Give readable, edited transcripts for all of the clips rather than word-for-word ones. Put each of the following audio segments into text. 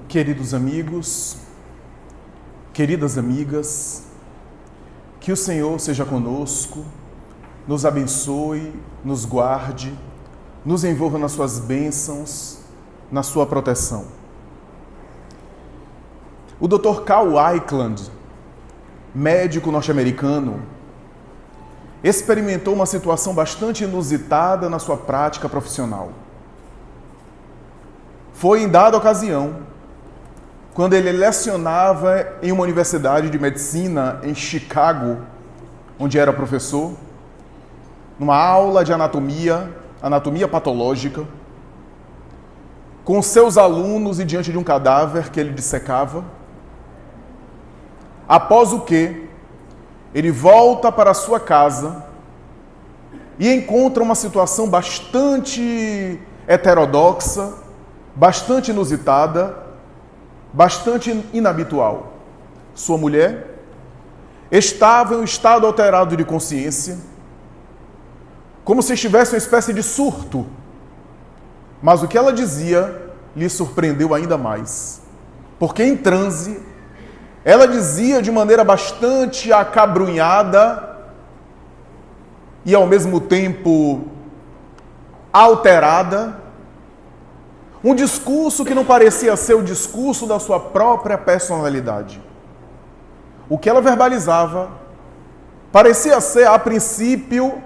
Queridos amigos, queridas amigas, que o Senhor seja conosco, nos abençoe, nos guarde, nos envolva nas suas bênçãos, na sua proteção. O Dr. Cal Aikland, médico norte-americano, experimentou uma situação bastante inusitada na sua prática profissional. Foi em dada ocasião, quando ele lecionava em uma universidade de medicina em Chicago, onde era professor, numa aula de anatomia patológica, com seus alunos e diante de um cadáver que ele dissecava, após o que ele volta para a sua casa e encontra uma situação bastante heterodoxa, bastante inusitada, bastante inabitual. Sua mulher estava em um estado alterado de consciência, como se estivesse em uma espécie de surto, mas o que ela dizia lhe surpreendeu ainda mais, porque em transe ela dizia de maneira bastante acabrunhada e ao mesmo tempo alterada, um discurso que não parecia ser o discurso da sua própria personalidade. O que ela verbalizava parecia ser, a princípio,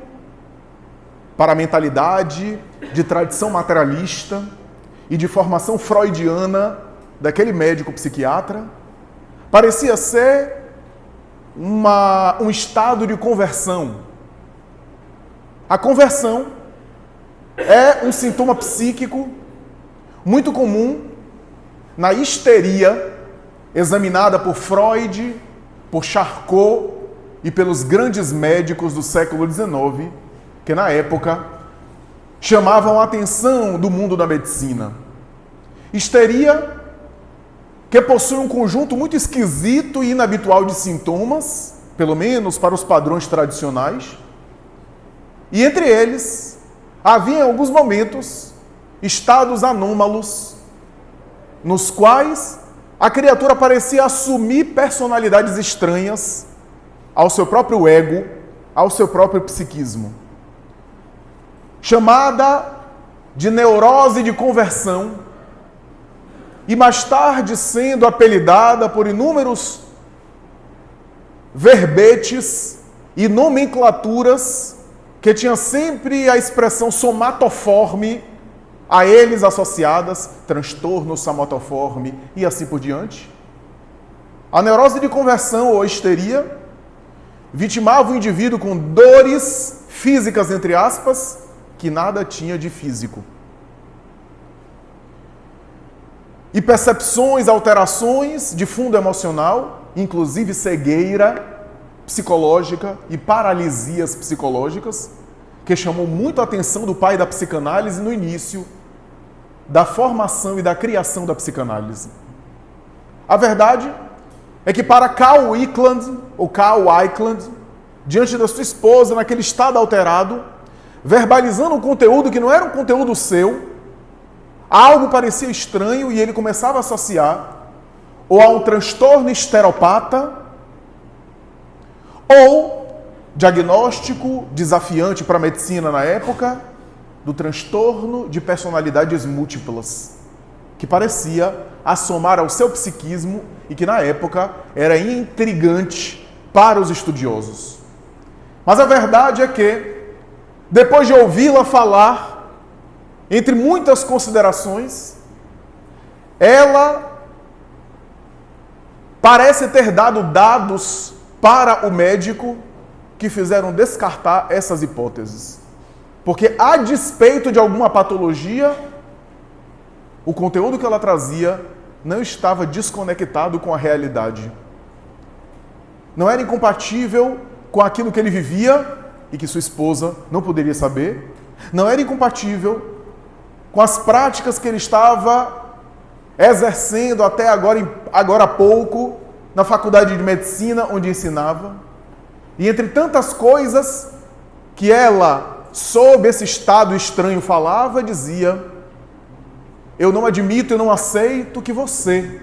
para a mentalidade de tradição materialista e de formação freudiana daquele médico psiquiatra, parecia ser um estado de conversão. A conversão é um sintoma psíquico muito comum na histeria examinada por Freud, por Charcot e pelos grandes médicos do século XIX, que na época chamavam a atenção do mundo da medicina. Histeria que possui um conjunto muito esquisito e inabitual de sintomas, pelo menos para os padrões tradicionais, e entre eles havia em alguns momentos estados anômalos, nos quais a criatura parecia assumir personalidades estranhas ao seu próprio ego, ao seu próprio psiquismo. Chamada de neurose de conversão, e mais tarde sendo apelidada por inúmeros verbetes e nomenclaturas que tinha sempre a expressão somatoforme a eles associadas, transtorno somatoforme e assim por diante. A neurose de conversão ou histeria vitimava o indivíduo com dores físicas, entre aspas, que nada tinha de físico. E percepções, alterações de fundo emocional, inclusive cegueira psicológica e paralisias psicológicas, que chamou muito a atenção do pai da psicanálise no início da formação e da criação da psicanálise. A verdade é que para Cal Aikland, diante da sua esposa, naquele estado alterado, verbalizando um conteúdo que não era um conteúdo seu, algo parecia estranho e ele começava a associar ou a um transtorno histeropata ou diagnóstico desafiante para a medicina na época do transtorno de personalidades múltiplas, que parecia assomar ao seu psiquismo e que na época era intrigante para os estudiosos. Mas a verdade é que, depois de ouvi-la falar, entre muitas considerações, ela parece ter dado dados para o médico que fizeram descartar essas hipóteses. Porque, a despeito de alguma patologia, o conteúdo que ela trazia não estava desconectado com a realidade. Não era incompatível com aquilo que ele vivia e que sua esposa não poderia saber. Não era incompatível com as práticas que ele estava exercendo até agora há pouco na faculdade de medicina onde ensinava. E entre tantas coisas que ela, sob esse estado estranho, falava, dizia eu não admito e não aceito que você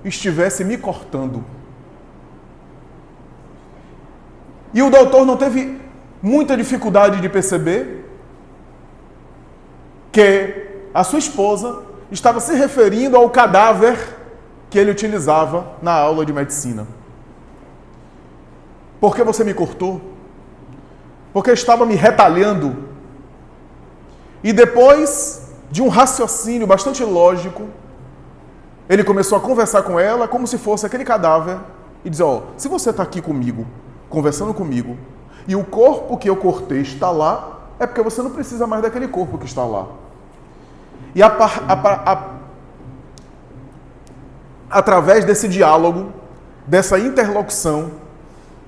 estivesse me cortando. E o doutor não teve muita dificuldade de perceber que a sua esposa estava se referindo ao cadáver que ele utilizava na aula de medicina. Por que você me cortou? Porque estava me retalhando. E depois de um raciocínio bastante lógico, ele começou a conversar com ela como se fosse aquele cadáver e dizer, se você está aqui comigo, conversando comigo, e o corpo que eu cortei está lá, é porque você não precisa mais daquele corpo que está lá. E através desse diálogo, dessa interlocução,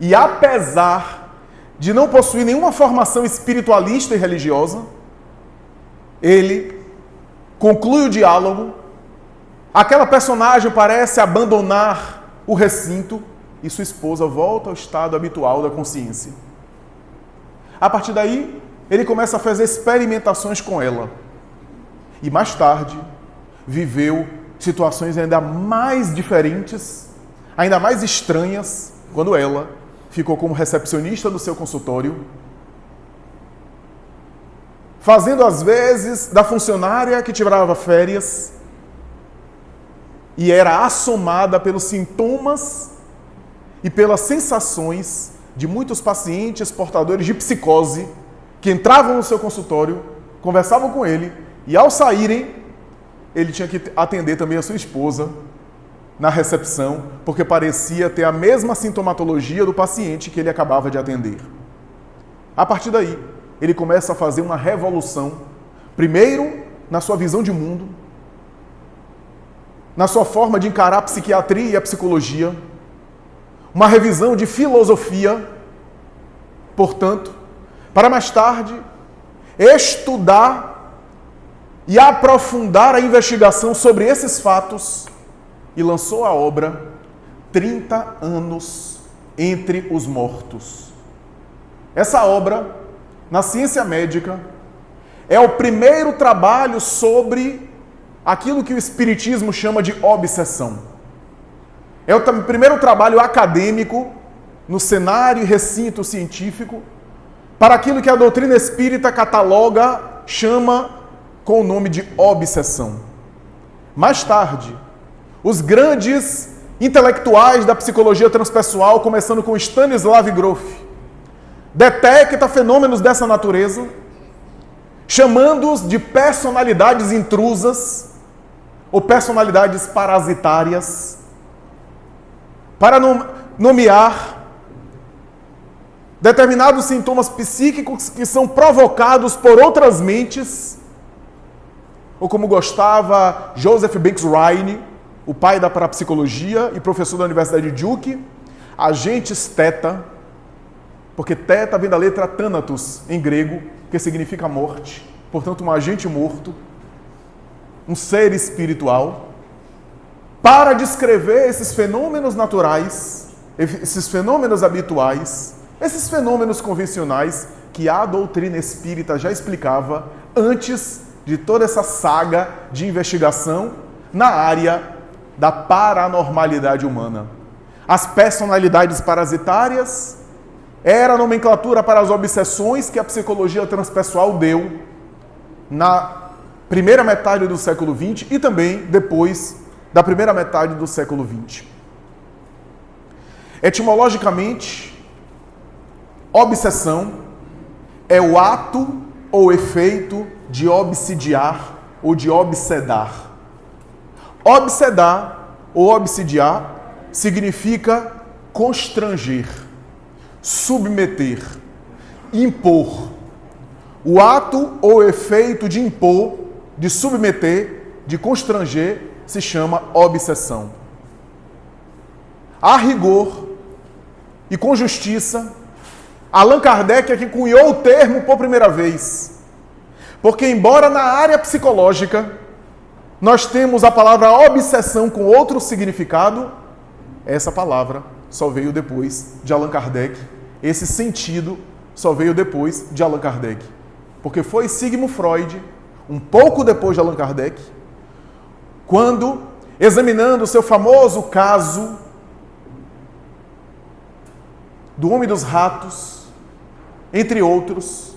e apesar de não possuir nenhuma formação espiritualista e religiosa, ele conclui o diálogo, aquela personagem parece abandonar o recinto e sua esposa volta ao estado habitual da consciência. A partir daí, ele começa a fazer experimentações com ela. E mais tarde, viveu situações ainda mais diferentes, ainda mais estranhas, quando ela ficou como recepcionista do seu consultório, fazendo às vezes da funcionária que tirava férias e era assomada pelos sintomas e pelas sensações de muitos pacientes portadores de psicose que entravam no seu consultório, conversavam com ele e ao saírem, ele tinha que atender também a sua esposa na recepção, porque parecia ter a mesma sintomatologia do paciente que ele acabava de atender. A partir daí, ele começa a fazer uma revolução, primeiro na sua visão de mundo, na sua forma de encarar a psiquiatria e a psicologia, uma revisão de filosofia, portanto, para mais tarde estudar e aprofundar a investigação sobre esses fatos e lançou a obra 30 anos entre os mortos. Essa obra, na ciência médica, é o primeiro trabalho sobre aquilo que o Espiritismo chama de obsessão. É o primeiro trabalho acadêmico no cenário e recinto científico para aquilo que a doutrina espírita cataloga, chama com o nome de obsessão. Mais tarde, os grandes intelectuais da psicologia transpessoal, começando com Stanislav Grof, detecta fenômenos dessa natureza, chamando-os de personalidades intrusas ou personalidades parasitárias, para nomear determinados sintomas psíquicos que são provocados por outras mentes, ou como gostava Joseph Banks Rhine, o pai da parapsicologia e professor da Universidade de Duke, agentes theta, porque theta vem da letra thanatos, em grego, que significa morte, portanto um agente morto, um ser espiritual, para descrever esses fenômenos naturais, esses fenômenos habituais, esses fenômenos convencionais que a doutrina espírita já explicava antes de toda essa saga de investigação na área da paranormalidade humana. As personalidades parasitárias era a nomenclatura para as obsessões que a psicologia transpessoal deu na primeira metade do século XX e também depois da primeira metade do século XX. Etimologicamente, obsessão é o ato ou efeito de obsidiar ou de obsedar. Obsedar ou obsidiar significa constranger, submeter, impor. O ato ou efeito de impor, de submeter, de constranger, se chama obsessão. A rigor e com justiça, Allan Kardec é que cunhou o termo por primeira vez. Porque embora na área psicológica nós temos a palavra obsessão com outro significado, essa palavra só veio depois de Allan Kardec. Esse sentido só veio depois de Allan Kardec. Porque foi Sigmund Freud, um pouco depois de Allan Kardec, quando, examinando o seu famoso caso do Homem dos Ratos, entre outros,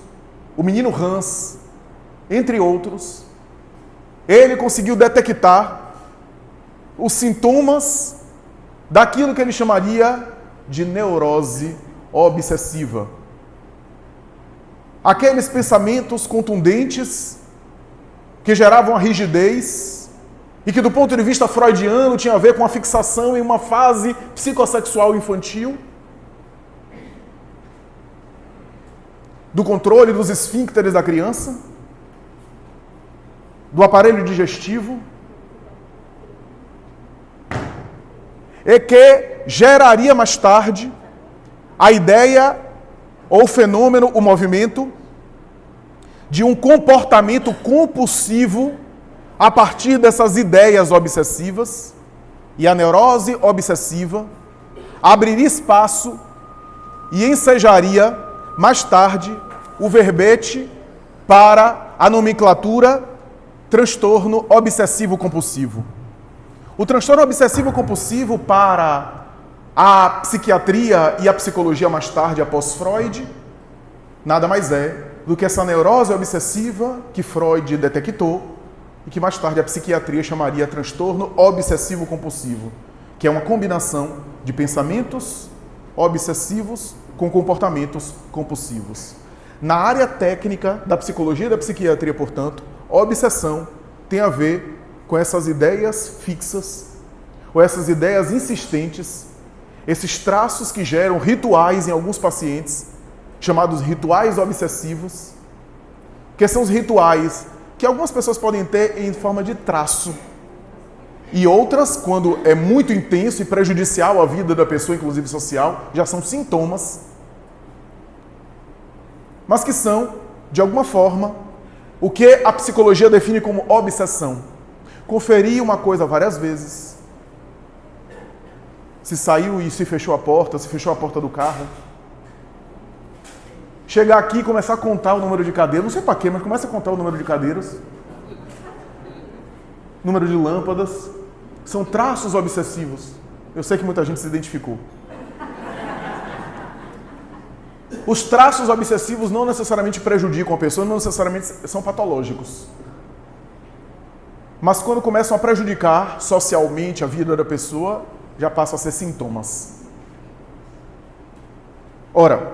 o menino Hans, entre outros, ele conseguiu detectar os sintomas daquilo que ele chamaria de neurose obsessiva. Aqueles pensamentos contundentes que geravam a rigidez e que, do ponto de vista freudiano, tinha a ver com a fixação em uma fase psicossexual infantil, do controle dos esfíncteres da criança, do aparelho digestivo, e que geraria mais tarde a ideia ou o fenômeno, o movimento de um comportamento compulsivo a partir dessas ideias obsessivas, e a neurose obsessiva abriria espaço e ensejaria mais tarde o verbete para a nomenclatura transtorno obsessivo-compulsivo. O transtorno obsessivo-compulsivo, para a psiquiatria e a psicologia mais tarde, após Freud, nada mais é do que essa neurose obsessiva que Freud detectou e que mais tarde a psiquiatria chamaria transtorno obsessivo-compulsivo, que é uma combinação de pensamentos obsessivos com comportamentos compulsivos. Na área técnica da psicologia e da psiquiatria, portanto, obsessão tem a ver com essas ideias fixas ou essas ideias insistentes, esses traços que geram rituais em alguns pacientes, chamados rituais obsessivos, que são os rituais que algumas pessoas podem ter em forma de traço, e outras, quando é muito intenso e prejudicial à vida da pessoa, inclusive social, já são sintomas, mas que são, de alguma forma, o que a psicologia define como obsessão. Conferir uma coisa várias vezes, se saiu e se fechou a porta do carro, chegar aqui e começar a contar o número de cadeiras, não sei para quê, mas começa a contar o número de cadeiras, número de lâmpadas, são traços obsessivos. Eu sei que muita gente se identificou. Os traços obsessivos não necessariamente prejudicam a pessoa, não necessariamente são patológicos. Mas quando começam a prejudicar socialmente a vida da pessoa, já passam a ser sintomas. Ora,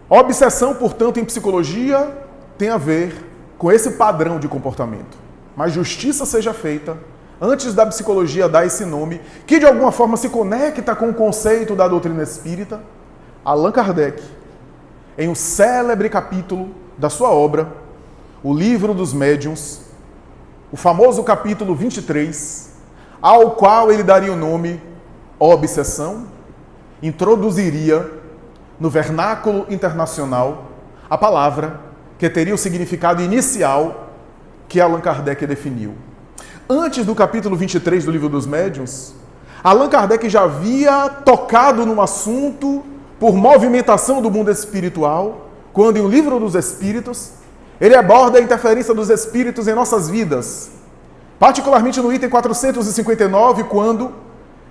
obsessão, portanto, em psicologia tem a ver com esse padrão de comportamento. Mas justiça seja feita, antes da psicologia dar esse nome, que de alguma forma se conecta com o conceito da doutrina espírita, Allan Kardec, em um célebre capítulo da sua obra, O Livro dos Médiuns, o famoso capítulo 23, ao qual ele daria o nome obsessão, introduziria no vernáculo internacional a palavra que teria o significado inicial que Allan Kardec definiu. Antes do capítulo 23 do Livro dos Médiuns, Allan Kardec já havia tocado no assunto por movimentação do mundo espiritual, quando em O Livro dos Espíritos, ele aborda a interferência dos espíritos em nossas vidas, particularmente no item 459, quando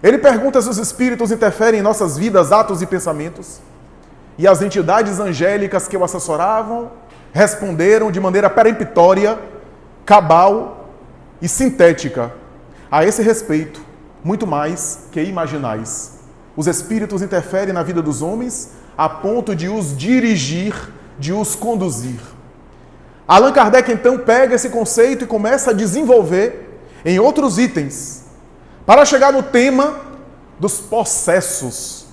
ele pergunta se os espíritos interferem em nossas vidas, atos e pensamentos, e as entidades angélicas que o assessoravam responderam de maneira peremptória, cabal e sintética: a esse respeito, muito mais que imaginais. Os espíritos interferem na vida dos homens a ponto de os dirigir, de os conduzir. Allan Kardec, então, pega esse conceito e começa a desenvolver em outros itens, para chegar no tema dos possessos,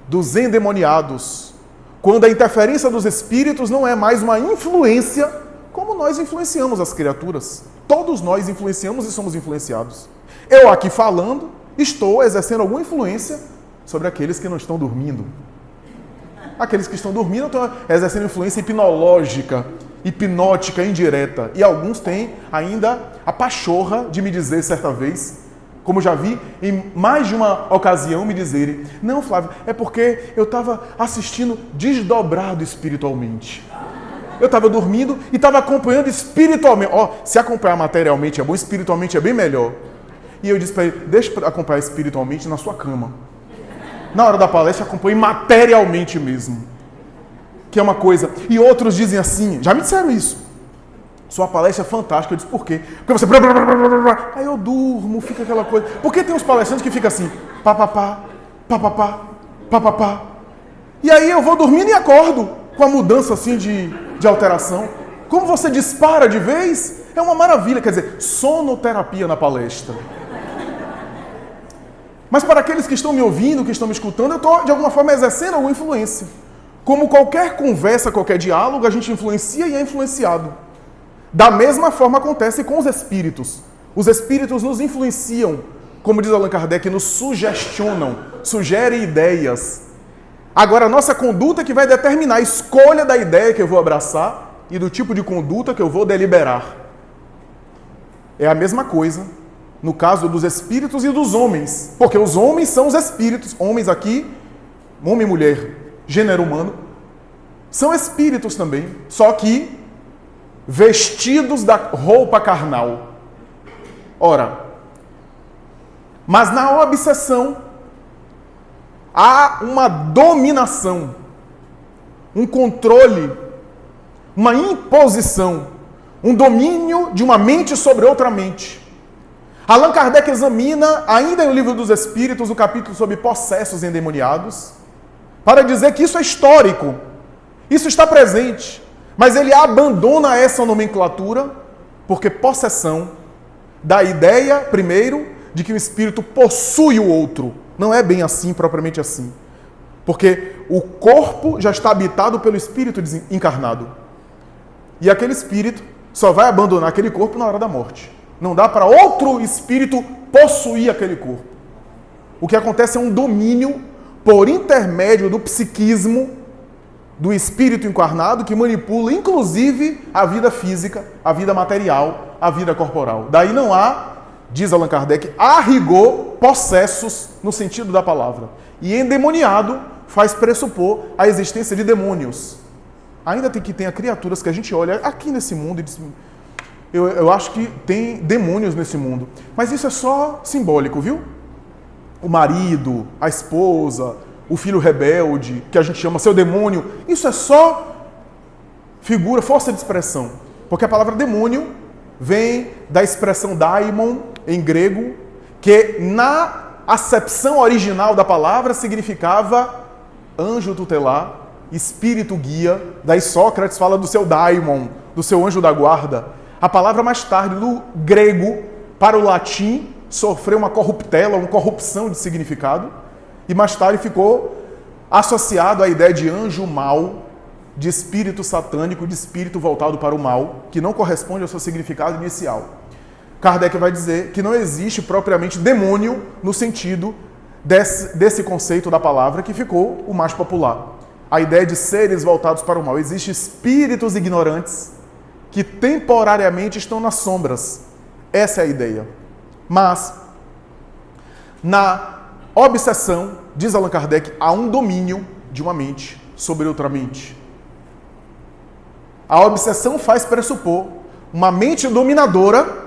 dos endemoniados, quando a interferência dos espíritos não é mais uma influência, como nós influenciamos as criaturas. Todos nós influenciamos e somos influenciados. Eu aqui falando, estou exercendo alguma influência sobre aqueles que não estão dormindo. Aqueles que estão dormindo estão exercendo influência hipnológica, hipnótica, indireta. E alguns têm ainda a pachorra de me dizer certa vez, como já vi em mais de uma ocasião me dizerem: não, Flávio, é porque eu estava assistindo desdobrado espiritualmente. Eu estava dormindo e estava acompanhando espiritualmente. Se acompanhar materialmente é bom, espiritualmente é bem melhor. E eu disse para ele, deixa eu acompanhar espiritualmente na sua cama. Na hora da palestra, acompanhe materialmente mesmo. Que é uma coisa. E outros dizem assim, já me disseram isso. Sua palestra é fantástica. Eu disse, por quê? Porque você... Aí eu durmo, fica aquela coisa. Por que tem uns palestrantes que ficam assim, papapá, papapá, papapá. E aí eu vou dormindo e acordo com a mudança assim de alteração. Como você dispara de vez, é uma maravilha. Quer dizer, sonoterapia na palestra. Mas para aqueles que estão me ouvindo, que estão me escutando, eu estou, de alguma forma, exercendo alguma influência. Como qualquer conversa, qualquer diálogo, a gente influencia e é influenciado. Da mesma forma acontece com os espíritos. Os espíritos nos influenciam, como diz Allan Kardec, nos sugestionam, sugerem ideias. Agora, a nossa conduta é que vai determinar a escolha da ideia que eu vou abraçar e do tipo de conduta que eu vou deliberar. É a mesma coisa no caso dos espíritos e dos homens. Porque os homens são os espíritos. Homens aqui, homem e mulher, gênero humano, são espíritos também. Só que vestidos da roupa carnal. Ora, mas na obsessão há uma dominação, um controle, uma imposição, um domínio de uma mente sobre outra mente. Allan Kardec examina, ainda no Livro dos Espíritos, o capítulo sobre possessos endemoniados, para dizer que isso é histórico, isso está presente, mas ele abandona essa nomenclatura, porque possessão dá a ideia, primeiro, de que o espírito possui o outro. Não é bem assim, propriamente assim. Porque o corpo já está habitado pelo espírito encarnado. E aquele espírito só vai abandonar aquele corpo na hora da morte. Não dá para outro espírito possuir aquele corpo. O que acontece é um domínio por intermédio do psiquismo do espírito encarnado que manipula, inclusive, a vida física, a vida material, a vida corporal. Daí não há, diz Allan Kardec, a rigor, possessos no sentido da palavra. E endemoniado faz pressupor a existência de demônios. Ainda tem que ter criaturas que a gente olha aqui nesse mundo e diz, eu acho que tem demônios nesse mundo. Mas isso é só simbólico, viu? O marido, a esposa, o filho rebelde, que a gente chama seu demônio, isso é só figura, força de expressão. Porque a palavra demônio vem da expressão daimon, em grego, que na acepção original da palavra significava anjo tutelar, espírito guia. Daí Sócrates fala do seu daimon, do seu anjo da guarda. A palavra mais tarde, do grego para o latim, sofreu uma corruptela, uma corrupção de significado, e mais tarde ficou associado à ideia de anjo mau, de espírito satânico, de espírito voltado para o mal, que não corresponde ao seu significado inicial. Kardec vai dizer que não existe propriamente demônio no sentido desse conceito da palavra, que ficou o mais popular. A ideia de seres voltados para o mal. Existem espíritos ignorantes que temporariamente estão nas sombras. Essa é a ideia. Mas, na obsessão, diz Allan Kardec, há um domínio de uma mente sobre outra mente. A obsessão faz pressupor uma mente dominadora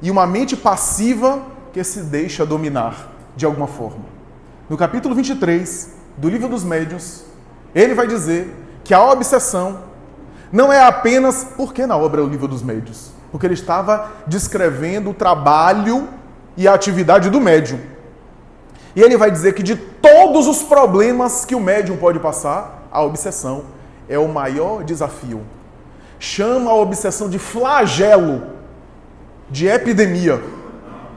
e uma mente passiva que se deixa dominar de alguma forma. No capítulo 23 do Livro dos Médiuns, ele vai dizer que a obsessão não é apenas... Por que na obra é o Livro dos Médiuns? Porque ele estava descrevendo o trabalho e a atividade do médium. E ele vai dizer que de todos os problemas que o médium pode passar, a obsessão é o maior desafio. Chama a obsessão de flagelo, de epidemia.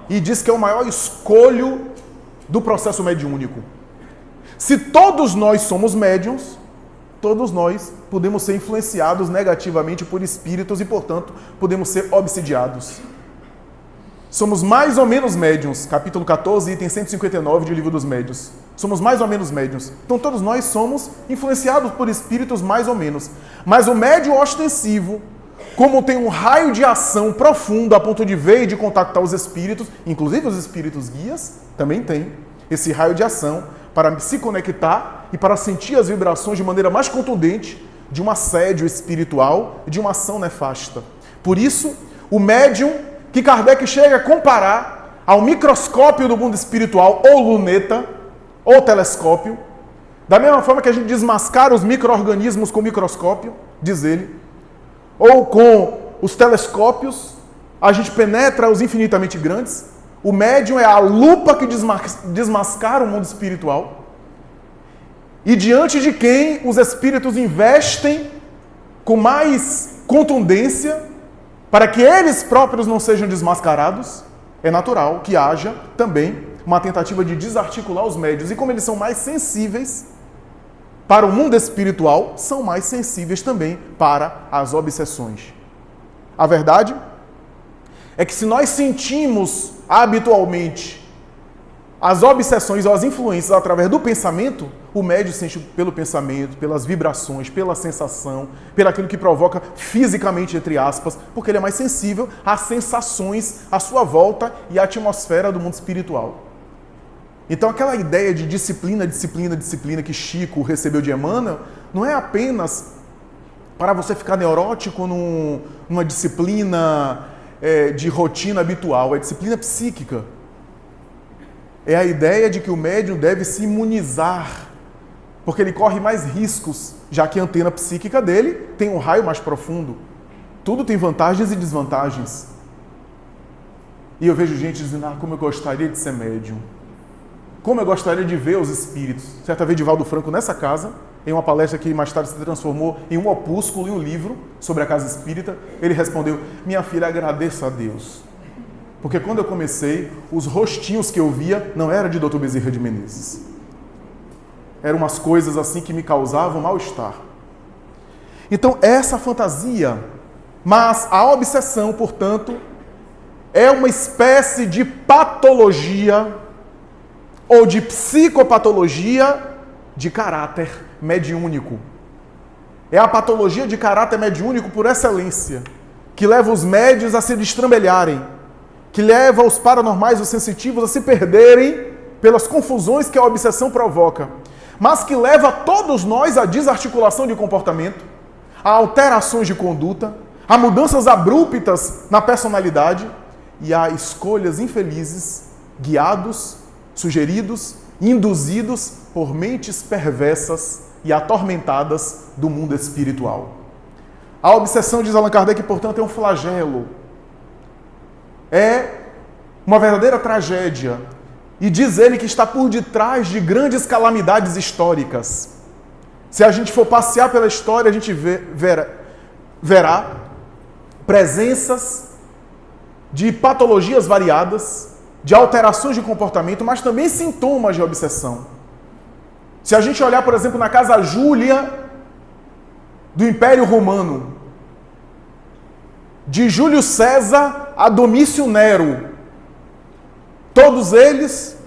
E diz que é o maior escolho do processo mediúnico. Se todos nós somos médiuns, todos nós podemos ser influenciados negativamente por espíritos e, portanto, podemos ser obsidiados. Somos mais ou menos médiuns. Capítulo 14, item 159 do Livro dos Médiuns. Somos mais ou menos médiuns. Então, todos nós somos influenciados por espíritos mais ou menos. Mas o médium ostensivo, como tem um raio de ação profundo a ponto de ver e de contactar os espíritos, inclusive os espíritos guias, também tem esse raio de ação para se conectar e para sentir as vibrações de maneira mais contundente de um assédio espiritual e de uma ação nefasta. Por isso, o médium que Kardec chega a comparar ao microscópio do mundo espiritual, ou luneta, ou telescópio, da mesma forma que a gente desmascara os micro-organismos com o microscópio, diz ele, ou com os telescópios, a gente penetra os infinitamente grandes. O médium é a lupa que desmascara o mundo espiritual. E diante de quem os espíritos investem com mais contundência, para que eles próprios não sejam desmascarados, é natural que haja também uma tentativa de desarticular os médiuns. E como eles são mais sensíveis para o mundo espiritual, são mais sensíveis também para as obsessões. A verdade é que se nós sentimos habitualmente as obsessões ou as influências através do pensamento, o médium sente pelo pensamento, pelas vibrações, pela sensação, pelo aquilo que provoca fisicamente, entre aspas, porque ele é mais sensível às sensações à sua volta e à atmosfera do mundo espiritual. Então aquela ideia de disciplina que Chico recebeu de Emmanuel, não é apenas para você ficar neurótico numa disciplina de rotina habitual, é disciplina psíquica. É a ideia de que o médium deve se imunizar, porque ele corre mais riscos, já que a antena psíquica dele tem um raio mais profundo. Tudo tem vantagens e desvantagens. E eu vejo gente dizendo, como eu gostaria de ser médium. Como eu gostaria de ver os espíritos. Certa vez, Divaldo Franco, nessa casa, em uma palestra que mais tarde se transformou em um opúsculo, em um livro sobre a casa espírita, ele respondeu, minha filha, agradeça a Deus. Porque quando eu comecei, os rostinhos que eu via não eram de Dr. Bezerra de Menezes. Eram umas coisas assim que me causavam mal-estar. Então, essa fantasia, mas a obsessão, portanto, é uma espécie de patologia ou de psicopatologia de caráter mediúnico. É a patologia de caráter mediúnico por excelência, que leva os médiuns a se destrambelharem, que leva os paranormais, os sensitivos a se perderem pelas confusões que a obsessão provoca, mas que leva todos nós à desarticulação de comportamento, a alterações de conduta, a mudanças abruptas na personalidade e a escolhas infelizes, guiados, sugeridos, induzidos por mentes perversas e atormentadas do mundo espiritual. A obsessão, diz Allan Kardec, portanto, é um flagelo. É uma verdadeira tragédia. E diz ele que está por detrás de grandes calamidades históricas. Se a gente for passear pela história, a gente verá presenças de patologias variadas, de alterações de comportamento, mas também sintomas de obsessão. Se a gente olhar, por exemplo, na Casa Júlia do Império Romano, de Júlio César a Domício Nero, todos eles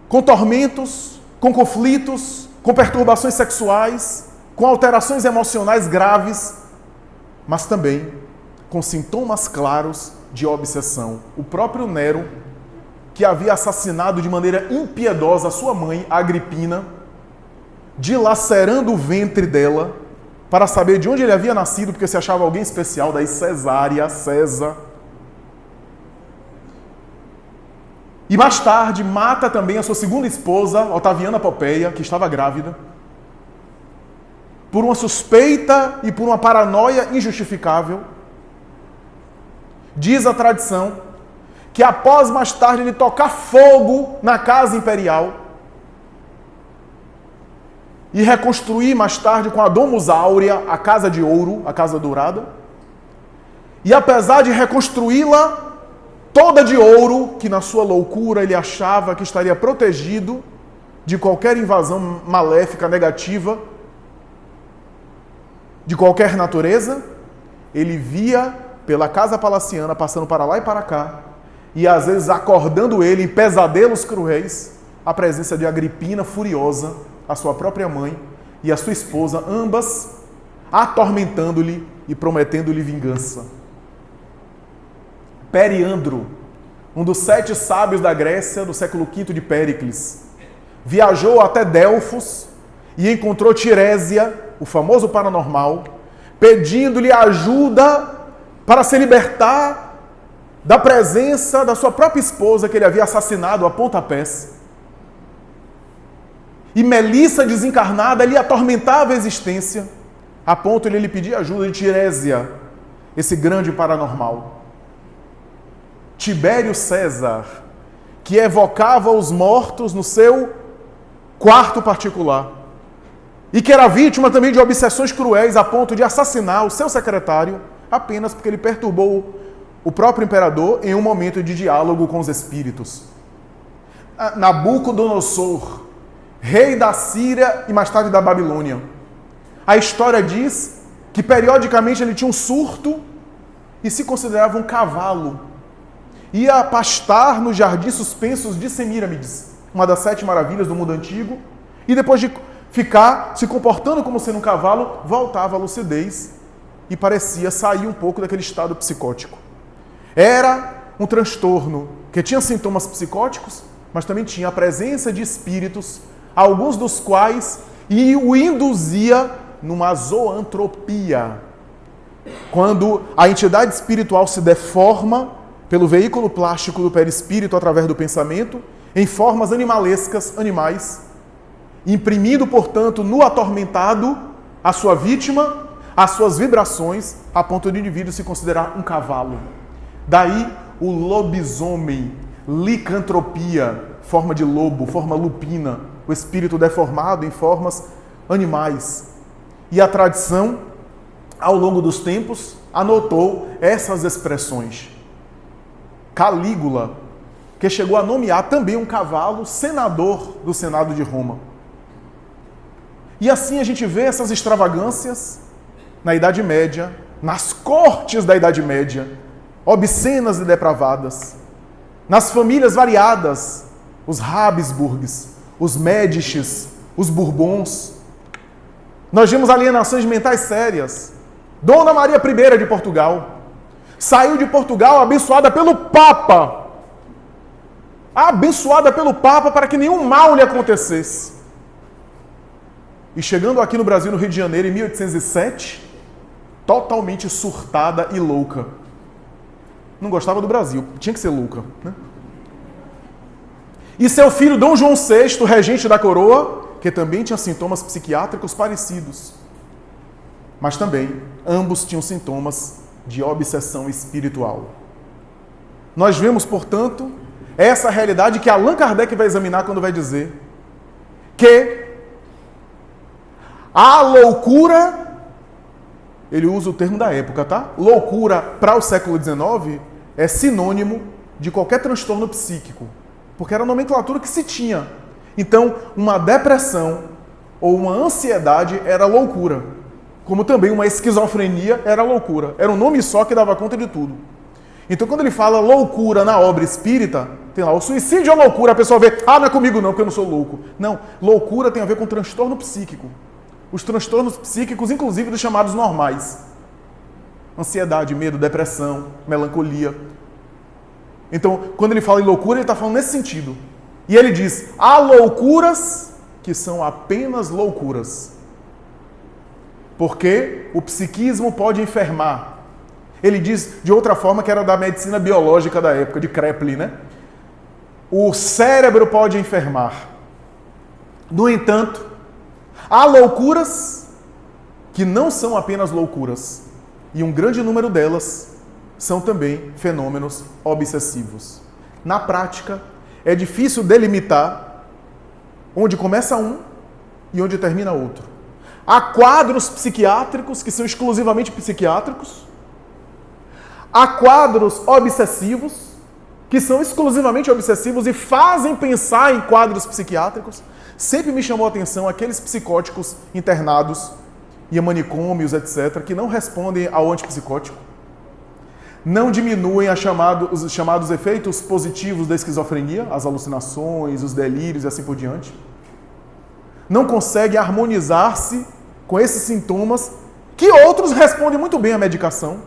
com tormentos, com conflitos, com perturbações sexuais, com alterações emocionais graves, mas também com sintomas claros de obsessão. O próprio Nero, que havia assassinado de maneira impiedosa a sua mãe, Agripina, dilacerando o ventre dela para saber de onde ele havia nascido, porque se achava alguém especial, daí Cesária, César. E mais tarde mata também a sua segunda esposa, Otaviana Popeia, que estava grávida, por uma suspeita e por uma paranoia injustificável. Diz a tradição que após mais tarde ele tocar fogo na casa imperial e reconstruir mais tarde com a Domus Áurea, a Casa de Ouro, a Casa Dourada, e apesar de reconstruí-la toda de ouro, que na sua loucura ele achava que estaria protegido de qualquer invasão maléfica, negativa, de qualquer natureza, ele via pela casa palaciana, passando para lá e para cá, e às vezes acordando ele em pesadelos cruéis, a presença de Agripina furiosa, a sua própria mãe e a sua esposa, ambas atormentando-lhe e prometendo-lhe vingança. Periandro, um dos 7 sábios da Grécia do século V de Péricles, viajou até Delfos e encontrou Tirésia o famoso paranormal, pedindo-lhe ajuda para se libertar da presença da sua própria esposa que ele havia assassinado a pontapés. E Melissa, desencarnada, lhe atormentava a existência, a ponto de ele pedir ajuda de Tirésia, esse grande paranormal. Tibério César, que evocava os mortos no seu quarto particular, e que era vítima também de obsessões cruéis a ponto de assassinar o seu secretário apenas porque ele perturbou o próprio imperador em um momento de diálogo com os espíritos. Nabucodonosor, rei da Síria e mais tarde da Babilônia. A história diz que periodicamente ele tinha um surto e se considerava um cavalo. Ia pastar nos jardins suspensos de Semíramis, uma das 7 maravilhas do mundo antigo, e depois de ficar se comportando como sendo um cavalo, voltava à lucidez e parecia sair um pouco daquele estado psicótico. Era um transtorno que tinha sintomas psicóticos, mas também tinha a presença de espíritos, alguns dos quais o induzia numa zoantropia. Quando a entidade espiritual se deforma pelo veículo plástico do perispírito através do pensamento, em formas animalescas, animais, imprimindo, portanto, no atormentado a sua vítima, as suas vibrações, a ponto de o indivíduo se considerar um cavalo. Daí o lobisomem, licantropia, forma de lobo, forma lupina, o espírito deformado em formas animais. E a tradição, ao longo dos tempos, anotou essas expressões. Calígula, que chegou a nomear também um cavalo senador do Senado de Roma. E assim a gente vê essas extravagâncias na Idade Média, nas cortes da Idade Média, obscenas e depravadas, nas famílias variadas, os Habsburgs, os Médicis, os Bourbons. Nós vimos alienações mentais sérias. Dona Maria I de Portugal saiu de Portugal abençoada pelo Papa. Abençoada pelo Papa para que nenhum mal lhe acontecesse. E chegando aqui no Brasil, no Rio de Janeiro, em 1807, totalmente surtada e louca. Não gostava do Brasil, tinha que ser louca, né? E seu filho Dom João VI, regente da coroa, que também tinha sintomas psiquiátricos parecidos. Mas também, ambos tinham sintomas de obsessão espiritual. Nós vemos, portanto, essa realidade que Allan Kardec vai examinar quando vai dizer que a loucura, ele usa o termo da época, tá? Loucura para o século XIX é sinônimo de qualquer transtorno psíquico, porque era a nomenclatura que se tinha. Então, uma depressão ou uma ansiedade era loucura, como também uma esquizofrenia era loucura. Era um nome só que dava conta de tudo. Então, quando ele fala loucura na obra espírita, tem lá o suicídio ou loucura, a pessoa vê, não é comigo não, porque eu não sou louco. Não, loucura tem a ver com transtorno psíquico. Os transtornos psíquicos, inclusive dos chamados normais. Ansiedade, medo, depressão, melancolia. Então, quando ele fala em loucura, ele está falando nesse sentido. E ele diz, há loucuras que são apenas loucuras. Porque o psiquismo pode enfermar. Ele diz de outra forma que era da medicina biológica da época, de Kreplin, né? O cérebro pode enfermar. No entanto, há loucuras que não são apenas loucuras. E um grande número delas são também fenômenos obsessivos. Na prática, é difícil delimitar onde começa um e onde termina outro. Há quadros psiquiátricos que são exclusivamente psiquiátricos. Há quadros obsessivos que são exclusivamente obsessivos e fazem pensar em quadros psiquiátricos. Sempre me chamou a atenção aqueles psicóticos internados em manicômios, etc., que não respondem ao antipsicótico. Não diminuem os chamados efeitos positivos da esquizofrenia, as alucinações, os delírios e assim por diante. Não conseguem harmonizar-se com esses sintomas que outros respondem muito bem à medicação.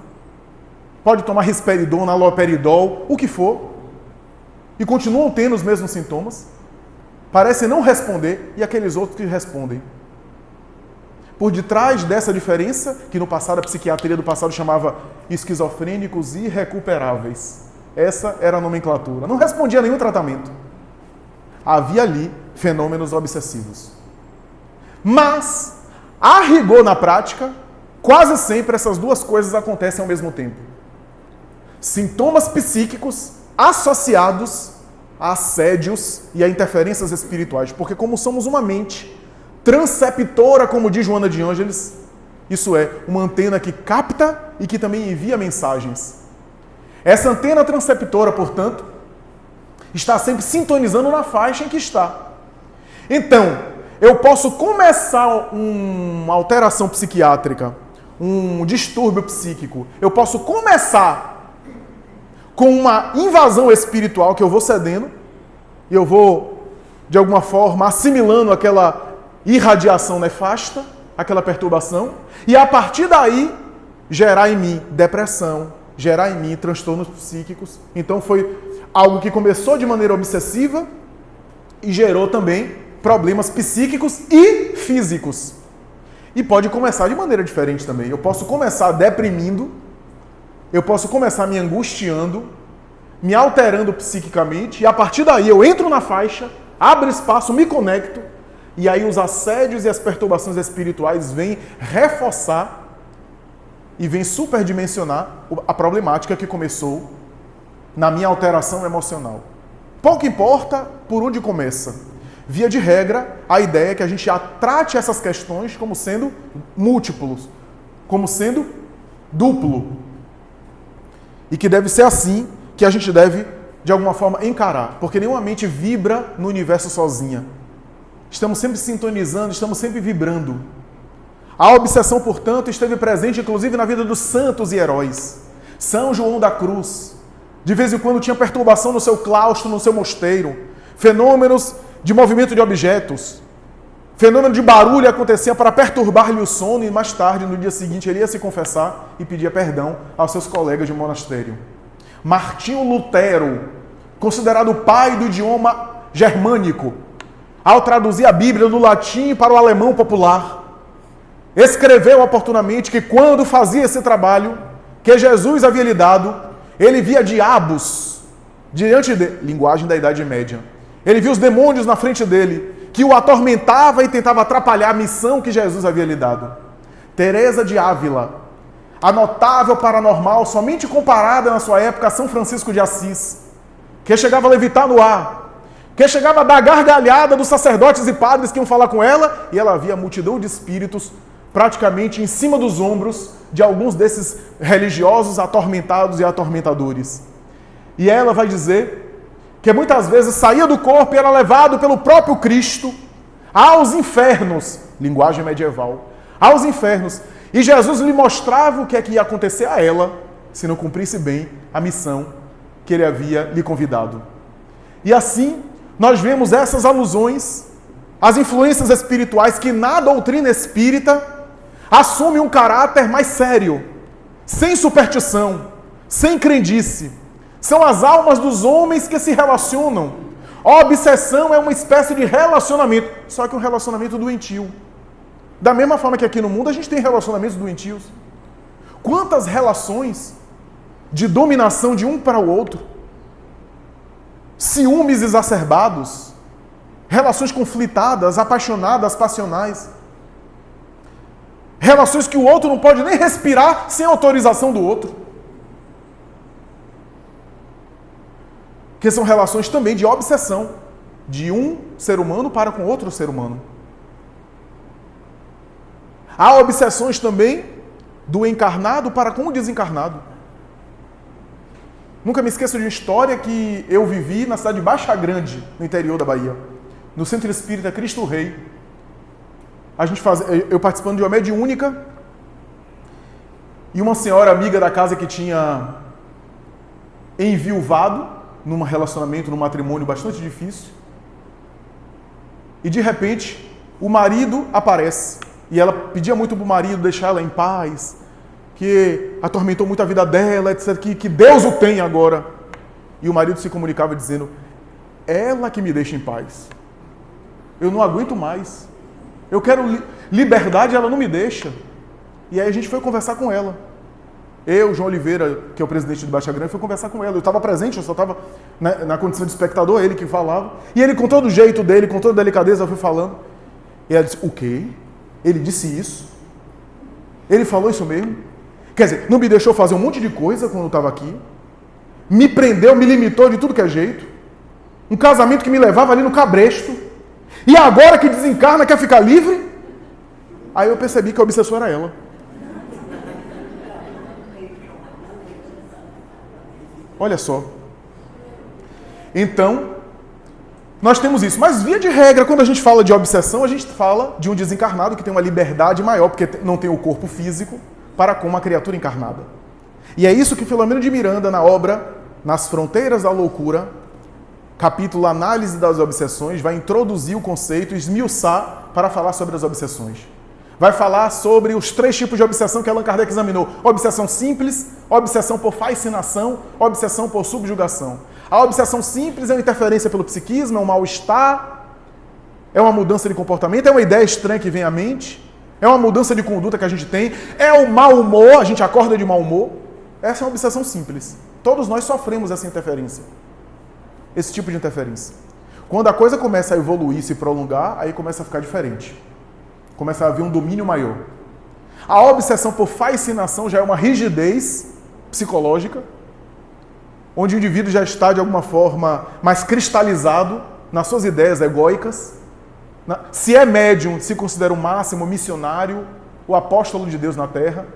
Pode tomar risperidona, aloperidol, o que for, e continuam tendo os mesmos sintomas. Parecem não responder, e aqueles outros que respondem. por detrás dessa diferença, que no passado a psiquiatria do passado chamava esquizofrênicos irrecuperáveis. Essa era a nomenclatura. Não respondia a nenhum tratamento. Havia ali fenômenos obsessivos. Mas, a rigor na prática, quase sempre essas duas coisas acontecem ao mesmo tempo. Sintomas psíquicos associados a assédios e a interferências espirituais. Porque como somos uma mente transceptora, como diz Joana de Ângeles, isso é, uma antena que capta e que também envia mensagens. Essa antena transceptora, portanto, está sempre sintonizando na faixa em que está. Então, eu posso começar uma alteração psiquiátrica, um distúrbio psíquico. Eu posso começar com uma invasão espiritual que eu vou cedendo e eu vou, de alguma forma, assimilando aquela irradiação nefasta, aquela perturbação, e a partir daí gerar em mim depressão, gerar em mim transtornos psíquicos. Então foi algo que começou de maneira obsessiva e gerou também problemas psíquicos e físicos. E pode começar de maneira diferente também. Eu posso começar deprimindo, eu posso começar me angustiando, me alterando psiquicamente, e a partir daí eu entro na faixa, abro espaço, me conecto, e aí os assédios e as perturbações espirituais vêm reforçar e vêm superdimensionar a problemática que começou na minha alteração emocional. Pouco importa por onde começa. Via de regra, a ideia é que a gente já trate essas questões como sendo múltiplos, como sendo duplo. E que deve ser assim que a gente deve, de alguma forma, encarar. Porque nenhuma mente vibra no universo sozinha. Estamos sempre sintonizando, estamos sempre vibrando. A obsessão, portanto, esteve presente inclusive na vida dos santos e heróis. São João da Cruz, de vez em quando tinha perturbação no seu claustro, no seu mosteiro. Fenômenos de movimento de objetos. Fenômeno de barulho acontecia para perturbar-lhe o sono e mais tarde, no dia seguinte, ele ia se confessar e pedia perdão aos seus colegas de monastério. Martinho Lutero, considerado o pai do idioma germânico, ao traduzir a Bíblia do latim para o alemão popular, escreveu oportunamente que quando fazia esse trabalho que Jesus havia lhe dado, ele via diabos diante dele, linguagem da Idade Média. Ele viu os demônios na frente dele, que o atormentava e tentava atrapalhar a missão que Jesus havia lhe dado. Teresa de Ávila, a notável paranormal, somente comparada na sua época a São Francisco de Assis, que chegava a levitar no ar, que chegava a dar gargalhada dos sacerdotes e padres que iam falar com ela, e ela via a multidão de espíritos praticamente em cima dos ombros de alguns desses religiosos atormentados e atormentadores. E ela vai dizer que muitas vezes saía do corpo e era levado pelo próprio Cristo aos infernos, linguagem medieval, aos infernos. E Jesus lhe mostrava o que é que ia acontecer a ela se não cumprisse bem a missão que ele havia lhe convidado. E assim, nós vemos essas alusões às influências espirituais que na doutrina espírita assumem um caráter mais sério, sem superstição, sem crendice. São as almas dos homens que se relacionam. A obsessão é uma espécie de relacionamento, só que um relacionamento doentio. Da mesma forma que aqui no mundo a gente tem relacionamentos doentios. Quantas relações de dominação de um para o outro, ciúmes exacerbados, relações conflitadas, apaixonadas, passionais, relações que o outro não pode nem respirar sem autorização do outro. Que são relações também de obsessão de um ser humano para com outro ser humano. Há obsessões também do encarnado para com o desencarnado. Nunca me esqueço de uma história que eu vivi na cidade de Baixa Grande, no interior da Bahia, no Centro Espírita Cristo Rei. Eu participando de uma mediúnica e uma senhora amiga da casa que tinha enviuvado num relacionamento, num matrimônio bastante difícil. E de repente, o marido aparece. E ela pedia muito para o marido deixar ela em paz, que atormentou muito a vida dela, etc. Que Deus o tem agora. E o marido se comunicava dizendo, ela que me deixa em paz. Eu não aguento mais. Eu quero liberdade, ela não me deixa. E aí a gente foi conversar com ela. Eu, João Oliveira, que é o presidente do Baixa Grande, fui conversar com ela. Eu estava presente, eu só estava na condição de espectador, ele que falava. E ele, com todo o jeito dele, com toda a delicadeza, foi falando. E ela disse, o quê? Ele disse isso? Ele falou isso mesmo? Quer dizer, não me deixou fazer um monte de coisa quando eu estava aqui. Me prendeu, me limitou de tudo que é jeito. Um casamento que me levava ali no cabresto. E agora que desencarna, quer ficar livre? Aí eu percebi que a obsessora era ela. Olha só. Então, nós temos isso. Mas, via de regra, quando a gente fala de obsessão, a gente fala de um desencarnado que tem uma liberdade maior, porque não tem o corpo físico, para com uma criatura encarnada. E é isso que Filomeno de Miranda, na obra Nas Fronteiras da Loucura, capítulo Análise das Obsessões, vai introduzir o conceito, esmiuçar para falar sobre as obsessões. Vai falar sobre os 3 tipos de obsessão que Allan Kardec examinou. Obsessão simples, obsessão por fascinação, obsessão por subjugação. A obsessão simples é uma interferência pelo psiquismo, é um mal-estar, é uma mudança de comportamento, é uma ideia estranha que vem à mente, é uma mudança de conduta que a gente tem, é o mau humor, a gente acorda de mau humor. Essa é uma obsessão simples. Todos nós sofremos essa interferência. Esse tipo de interferência. Quando a coisa começa a evoluir, se prolongar, aí começa a ficar diferente. Começa a haver um domínio maior. A obsessão por fascinação já é uma rigidez psicológica, onde o indivíduo já está, de alguma forma, mais cristalizado nas suas ideias egóicas. Se é médium, se considera o máximo missionário, o apóstolo de Deus na Terra,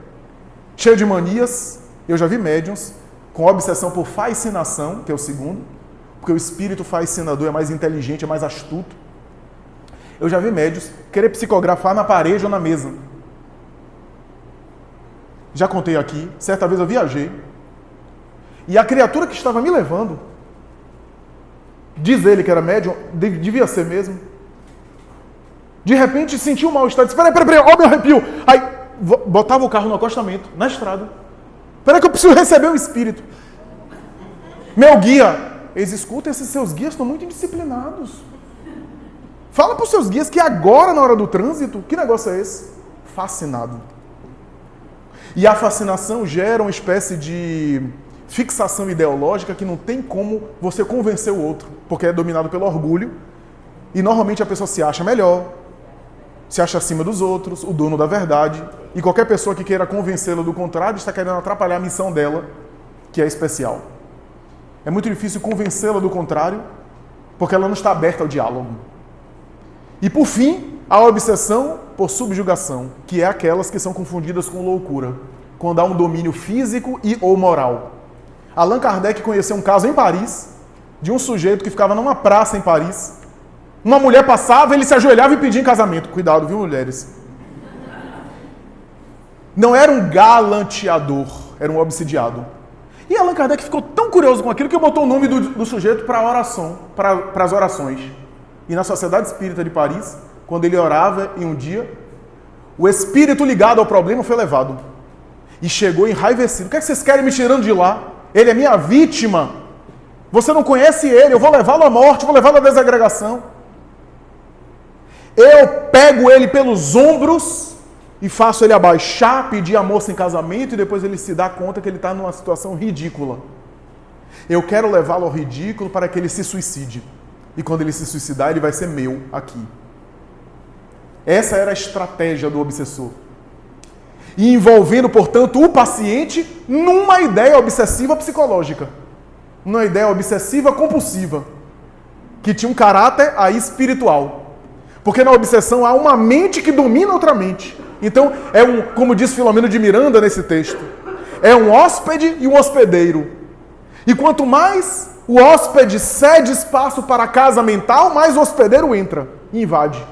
cheio de manias. Eu já vi médiums com obsessão por fascinação, que é o segundo, porque o espírito fascinador é mais inteligente, é mais astuto. Eu já vi médiuns querer psicografar na parede ou na mesa. Já contei aqui, certa vez eu viajei, e a criatura que estava me levando, diz ele que era médium, devia ser mesmo, de repente sentiu um mal-estar, disse, peraí, ó meu arrepio. Aí botava o carro no acostamento, na estrada. Peraí que eu preciso receber o espírito. Meu guia, eles escutam, esses seus guias estão muito indisciplinados. Fala para os seus guias que agora, na hora do trânsito, que negócio é esse? Fascinado. E a fascinação gera uma espécie de fixação ideológica que não tem como você convencer o outro, porque é dominado pelo orgulho, e normalmente a pessoa se acha melhor, se acha acima dos outros, o dono da verdade, e qualquer pessoa que queira convencê-la do contrário está querendo atrapalhar a missão dela, que é especial. É muito difícil convencê-la do contrário, porque ela não está aberta ao diálogo. E por fim, a obsessão por subjugação, que é aquelas que são confundidas com loucura, quando há um domínio físico e ou moral. Allan Kardec conheceu um caso em Paris, de um sujeito que ficava numa praça em Paris. Uma mulher passava, ele se ajoelhava e pedia em casamento. Cuidado, viu, mulheres? Não era um galanteador, era um obsidiado. E Allan Kardec ficou tão curioso com aquilo que botou o nome do sujeito para a oração, para as orações. E na Sociedade Espírita de Paris, quando ele orava em um dia, o espírito ligado ao problema foi levado. E chegou enraivecido. O que é que vocês querem me tirando de lá? Ele é minha vítima. Você não conhece ele, eu vou levá-lo à morte, vou levá-lo à desagregação. Eu pego ele pelos ombros e faço ele abaixar, pedir a moça em casamento e depois ele se dá conta que ele está numa situação ridícula. Eu quero levá-lo ao ridículo para que ele se suicide. E quando ele se suicidar, ele vai ser meu aqui. Essa era a estratégia do obsessor. E envolvendo, portanto, o paciente numa ideia obsessiva psicológica. Numa ideia obsessiva compulsiva. Que tinha um caráter aí espiritual. Porque na obsessão há uma mente que domina outra mente. Então, como diz Filomeno de Miranda nesse texto, é um hóspede e um hospedeiro. E quanto mais o hóspede cede espaço para a casa mental, mais o hospedeiro entra e invade.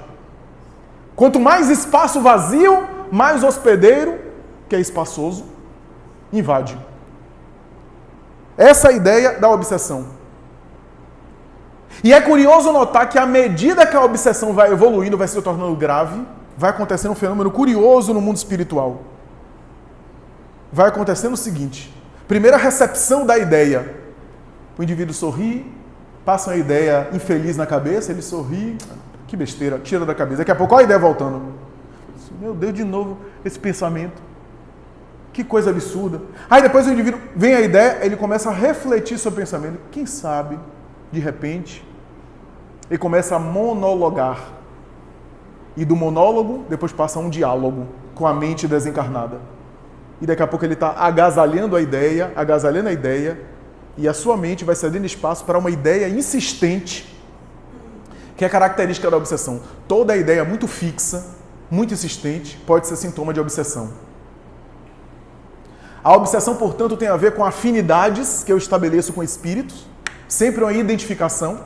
Quanto mais espaço vazio, mais o hospedeiro, que é espaçoso, invade. Essa é a ideia da obsessão. E é curioso notar que à medida que a obsessão vai evoluindo, vai se tornando grave, vai acontecendo um fenômeno curioso no mundo espiritual. Vai acontecendo o seguinte: primeira recepção da ideia. O indivíduo sorri, passa uma ideia infeliz na cabeça, ele sorri, Que besteira, tira da cabeça. Daqui a pouco, olha a ideia voltando. Meu Deus, de novo, esse pensamento. Que coisa absurda. Aí depois o indivíduo vem a ideia, ele começa a refletir sobre o pensamento. Quem sabe, de repente, ele começa a monologar. E do monólogo, depois passa a um diálogo com a mente desencarnada. E daqui a pouco ele está agasalhando a ideia, e a sua mente vai cedendo espaço para uma ideia insistente, que é característica da obsessão. Toda ideia muito fixa, muito insistente, pode ser sintoma de obsessão. A obsessão, portanto, tem a ver com afinidades que eu estabeleço com espíritos, sempre uma identificação,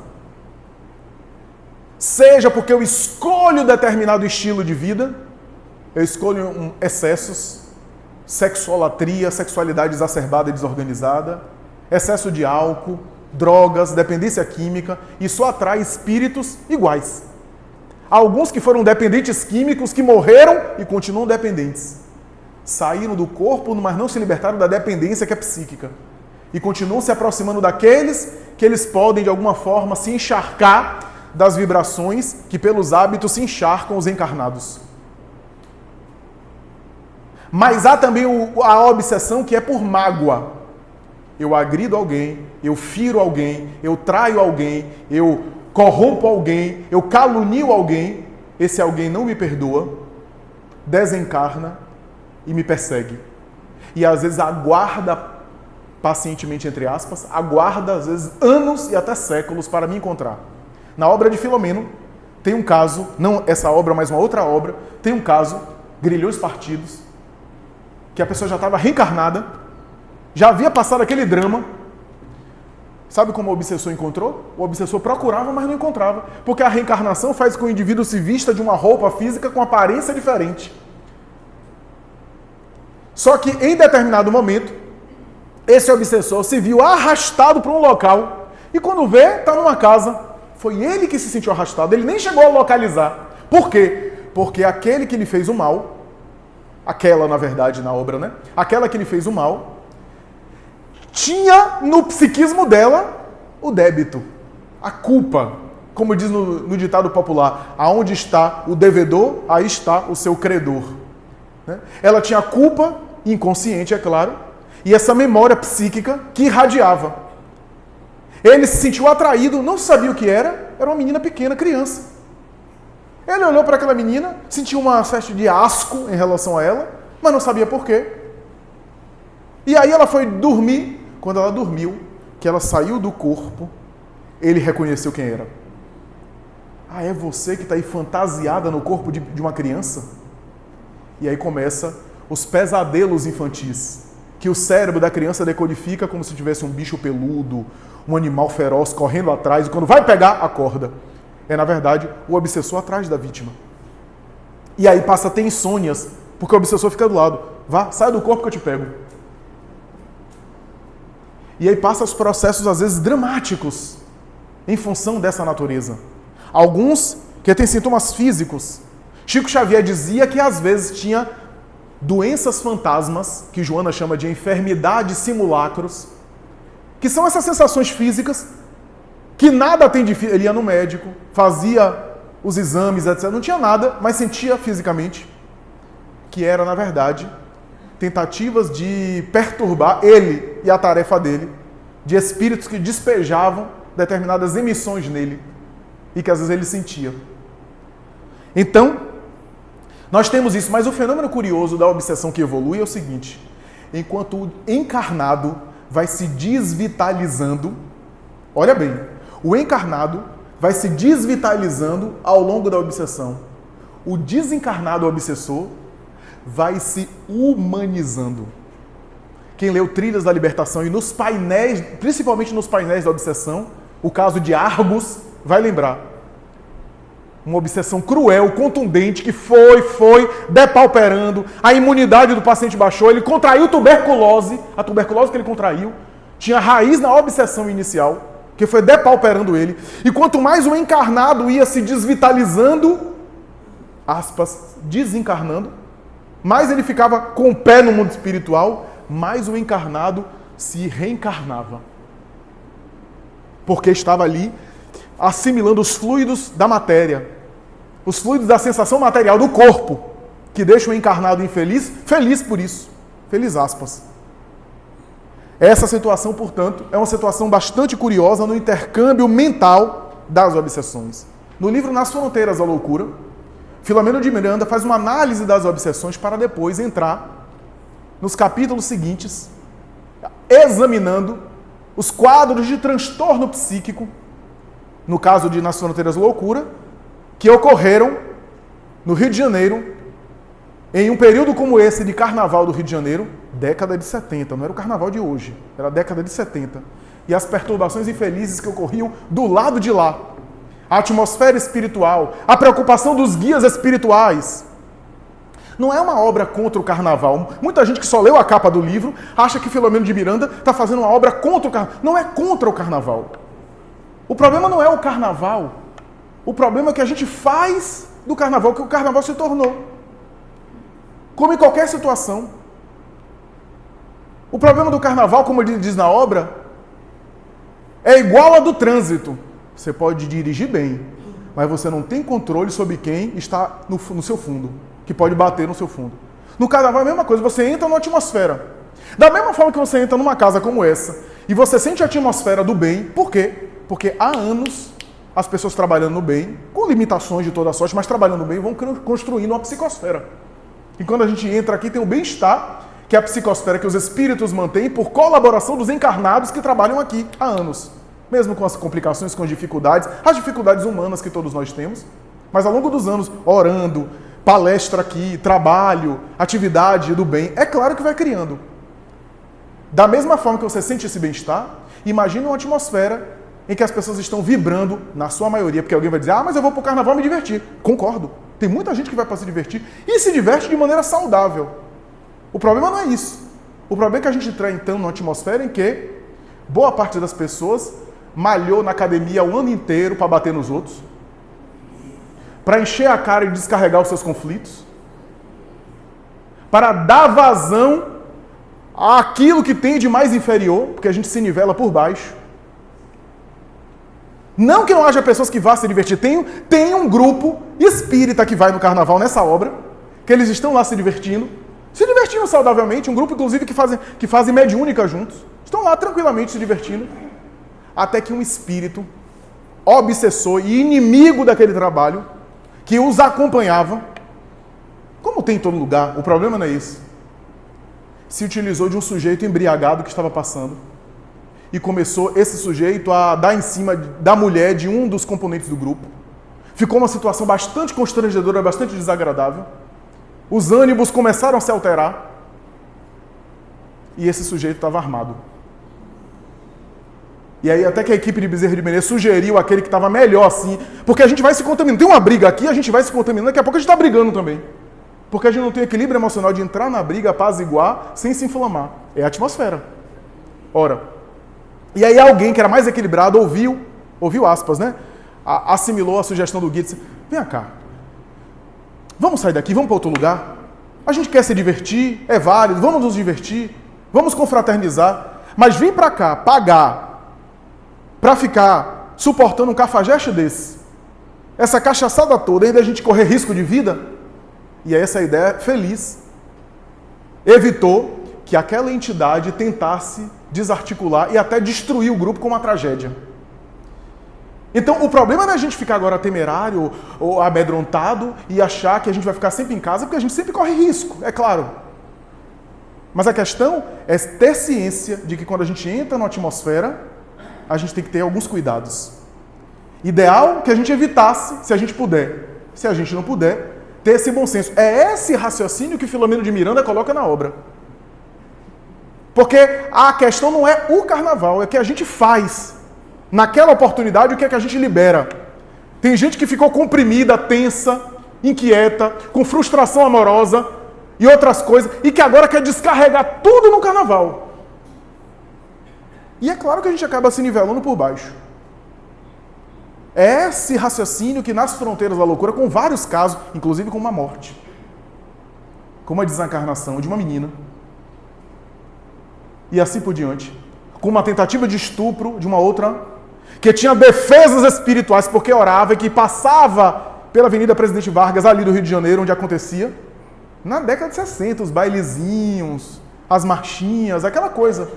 seja porque eu escolho determinado estilo de vida, eu escolho excessos, sexolatria, sexualidade exacerbada e desorganizada, excesso de álcool, drogas, dependência química, e só atrai espíritos iguais. Há alguns que foram dependentes químicos, que morreram e continuam dependentes. Saíram do corpo, mas não se libertaram da dependência que é psíquica. E continuam se aproximando daqueles que eles podem, de alguma forma, se encharcar das vibrações que, pelos hábitos, se encharcam os encarnados. Mas há também a obsessão que é por mágoa. Eu agrido alguém, eu firo alguém, eu traio alguém, eu corrompo alguém, eu calunio alguém. Esse alguém não me perdoa, desencarna e me persegue. E às vezes aguarda pacientemente, entre aspas, aguarda às vezes anos e até séculos para me encontrar. Na obra de Filomeno tem um caso, não essa obra, mas uma outra obra, tem um caso, Grilhões Partidos, que a pessoa já estava reencarnada, já havia passado aquele drama. Sabe como o obsessor encontrou? O obsessor procurava, mas não encontrava. Porque a reencarnação faz com que o indivíduo se vista de uma roupa física com aparência diferente. Só que em determinado momento, esse obsessor se viu arrastado para um local e quando vê, está numa casa. Foi ele que se sentiu arrastado, ele nem chegou a localizar. Por quê? Porque aquele que lhe fez o mal, aquela, na verdade, na obra, né? Aquela que lhe fez o mal, tinha no psiquismo dela o débito, a culpa. Como diz no ditado popular, aonde está o devedor, aí está o seu credor. Né? Ela tinha culpa, inconsciente, é claro, e essa memória psíquica que irradiava. Ele se sentiu atraído, não sabia o que era uma menina pequena, criança. Ele olhou para aquela menina, sentiu uma espécie de asco em relação a ela, mas não sabia por quê. E aí ela foi dormir. Quando ela dormiu, que ela saiu do corpo, ele reconheceu quem era. Ah, é você que está aí fantasiada no corpo de uma criança? E aí começa os pesadelos infantis, que o cérebro da criança decodifica como se tivesse um bicho peludo, um animal feroz correndo atrás, e quando vai pegar, acorda. É, na verdade, o obsessor atrás da vítima. E aí passa a ter insônias, porque o obsessor fica do lado. Vá, sai do corpo que eu te pego. E aí passa os processos, às vezes, dramáticos, em função dessa natureza. Alguns que têm sintomas físicos. Chico Xavier dizia que, às vezes, tinha doenças fantasmas, que Joana chama de enfermidades simulacros, que são essas sensações físicas, que nada tem de... Ele ia no médico, fazia os exames, etc. Não tinha nada, mas sentia fisicamente. Que era, na verdade, tentativas de perturbar ele e a tarefa dele, de espíritos que despejavam determinadas emissões nele e que às vezes ele sentia. Então, nós temos isso, mas o fenômeno curioso da obsessão que evolui é o seguinte: enquanto o encarnado vai se desvitalizando, olha bem, o encarnado vai se desvitalizando ao longo da obsessão. O desencarnado obsessor vai se humanizando. Quem leu Trilhas da Libertação e nos painéis, principalmente nos painéis da obsessão, o caso de Argos, vai lembrar. Uma obsessão cruel, contundente, que foi depauperando, a imunidade do paciente baixou, ele contraiu tuberculose, a tuberculose que ele contraiu tinha raiz na obsessão inicial, que foi depauperando ele, e quanto mais o encarnado ia se desvitalizando, aspas, desencarnando, mais ele ficava com o pé no mundo espiritual, mais o encarnado se reencarnava. Porque estava ali assimilando os fluidos da matéria. os fluidos da sensação material do corpo, que deixam o encarnado infeliz, feliz por isso. Feliz aspas. Essa situação, portanto, é uma situação bastante curiosa no intercâmbio mental das obsessões. No livro Nas Fronteiras da Loucura, Filomeno de Miranda faz uma análise das obsessões para depois entrar nos capítulos seguintes, examinando os quadros de transtorno psíquico, no caso de Nas Fronteiras da Loucura, que ocorreram no Rio de Janeiro, em um período como esse de carnaval do Rio de Janeiro, década de 70, não era o carnaval de hoje, era a década de 70. E as perturbações infelizes que ocorriam do lado de lá. A atmosfera espiritual, a preocupação dos guias espirituais. Não é uma obra contra o carnaval. Muita gente que só leu a capa do livro acha que Filomeno de Miranda está fazendo uma obra contra o carnaval. Não é contra o carnaval. O problema não é o carnaval. O problema é que a gente faz do carnaval, que o carnaval se tornou. Como em qualquer situação. O problema do carnaval, como ele diz na obra, é igual ao do trânsito. Você pode dirigir bem, mas você não tem controle sobre quem está no seu fundo, que pode bater no seu fundo. No carnaval é a mesma coisa, você entra numa atmosfera. Da mesma forma que você entra numa casa como essa, e você sente a atmosfera do bem, por quê? Porque há anos as pessoas trabalhando no bem, com limitações de toda sorte, mas trabalhando no bem, vão construindo uma psicosfera. E quando a gente entra aqui, tem o bem-estar, que é a psicosfera que os espíritos mantêm por colaboração dos encarnados que trabalham aqui há anos. Mesmo com as complicações, com as dificuldades humanas que todos nós temos, mas ao longo dos anos, orando, palestra aqui, trabalho, atividade do bem, é claro que vai criando. Da mesma forma que você sente esse bem-estar, imagine uma atmosfera em que as pessoas estão vibrando, na sua maioria, porque alguém vai dizer, mas eu vou para o carnaval me divertir. Concordo. Tem muita gente que vai para se divertir e se diverte de maneira saudável. O problema não é isso. O problema é que a gente entra então numa atmosfera em que boa parte das pessoas malhou na academia o ano inteiro para bater nos outros, para encher a cara e descarregar os seus conflitos, para dar vazão àquilo que tem de mais inferior, porque a gente se nivela por baixo. Não que não haja pessoas que vá se divertir. Tem um grupo espírita que vai no carnaval nessa obra, que eles estão lá se divertindo saudavelmente, um grupo inclusive que fazem mediúnica juntos, estão lá tranquilamente se divertindo, até que um espírito obsessor e inimigo daquele trabalho, que os acompanhava, como tem em todo lugar, o problema não é esse, se utilizou de um sujeito embriagado que estava passando, e começou esse sujeito a dar em cima da mulher de um dos componentes do grupo. Ficou uma situação bastante constrangedora, bastante desagradável. Os ânimos começaram a se alterar. E esse sujeito estava armado. E aí até que a equipe de Bezerra de Menezes sugeriu aquele que estava melhor assim, porque a gente vai se contaminando. Tem uma briga aqui, a gente vai se contaminando, daqui a pouco a gente está brigando também. Porque a gente não tem equilíbrio emocional de entrar na briga, apaziguar, sem se inflamar. É a atmosfera. Ora, e aí alguém que era mais equilibrado ouviu aspas, né? Assimilou a sugestão do guia e disse, vem cá, vamos sair daqui, vamos para outro lugar? A gente quer se divertir, é válido, vamos nos divertir, vamos confraternizar, mas vir para cá, pagar, para ficar suportando um cafajeste desse, essa cachaçada toda, ainda a gente correr risco de vida? E aí essa ideia feliz evitou que aquela entidade tentasse desarticular e até destruir o grupo com uma tragédia. Então, o problema não é a gente ficar agora temerário ou amedrontado e achar que a gente vai ficar sempre em casa, porque a gente sempre corre risco, é claro. Mas a questão é ter ciência de que quando a gente entra na atmosfera, a gente tem que ter alguns cuidados. Ideal que a gente evitasse, se a gente puder. Se a gente não puder, ter esse bom senso. É esse raciocínio que Filomeno de Miranda coloca na obra. Porque a questão não é o carnaval, é o que a gente faz. Naquela oportunidade, o que é que a gente libera? Tem gente que ficou comprimida, tensa, inquieta, com frustração amorosa e outras coisas, e que agora quer descarregar tudo no carnaval. E é claro que a gente acaba se nivelando por baixo. É esse raciocínio que Nas Fronteiras da Loucura, com vários casos, inclusive com uma morte, com uma desencarnação de uma menina, e assim por diante, com uma tentativa de estupro de uma outra, que tinha defesas espirituais porque orava e que passava pela Avenida Presidente Vargas, ali do Rio de Janeiro, onde acontecia, na década de 60, os bailezinhos, as marchinhas, aquela coisa.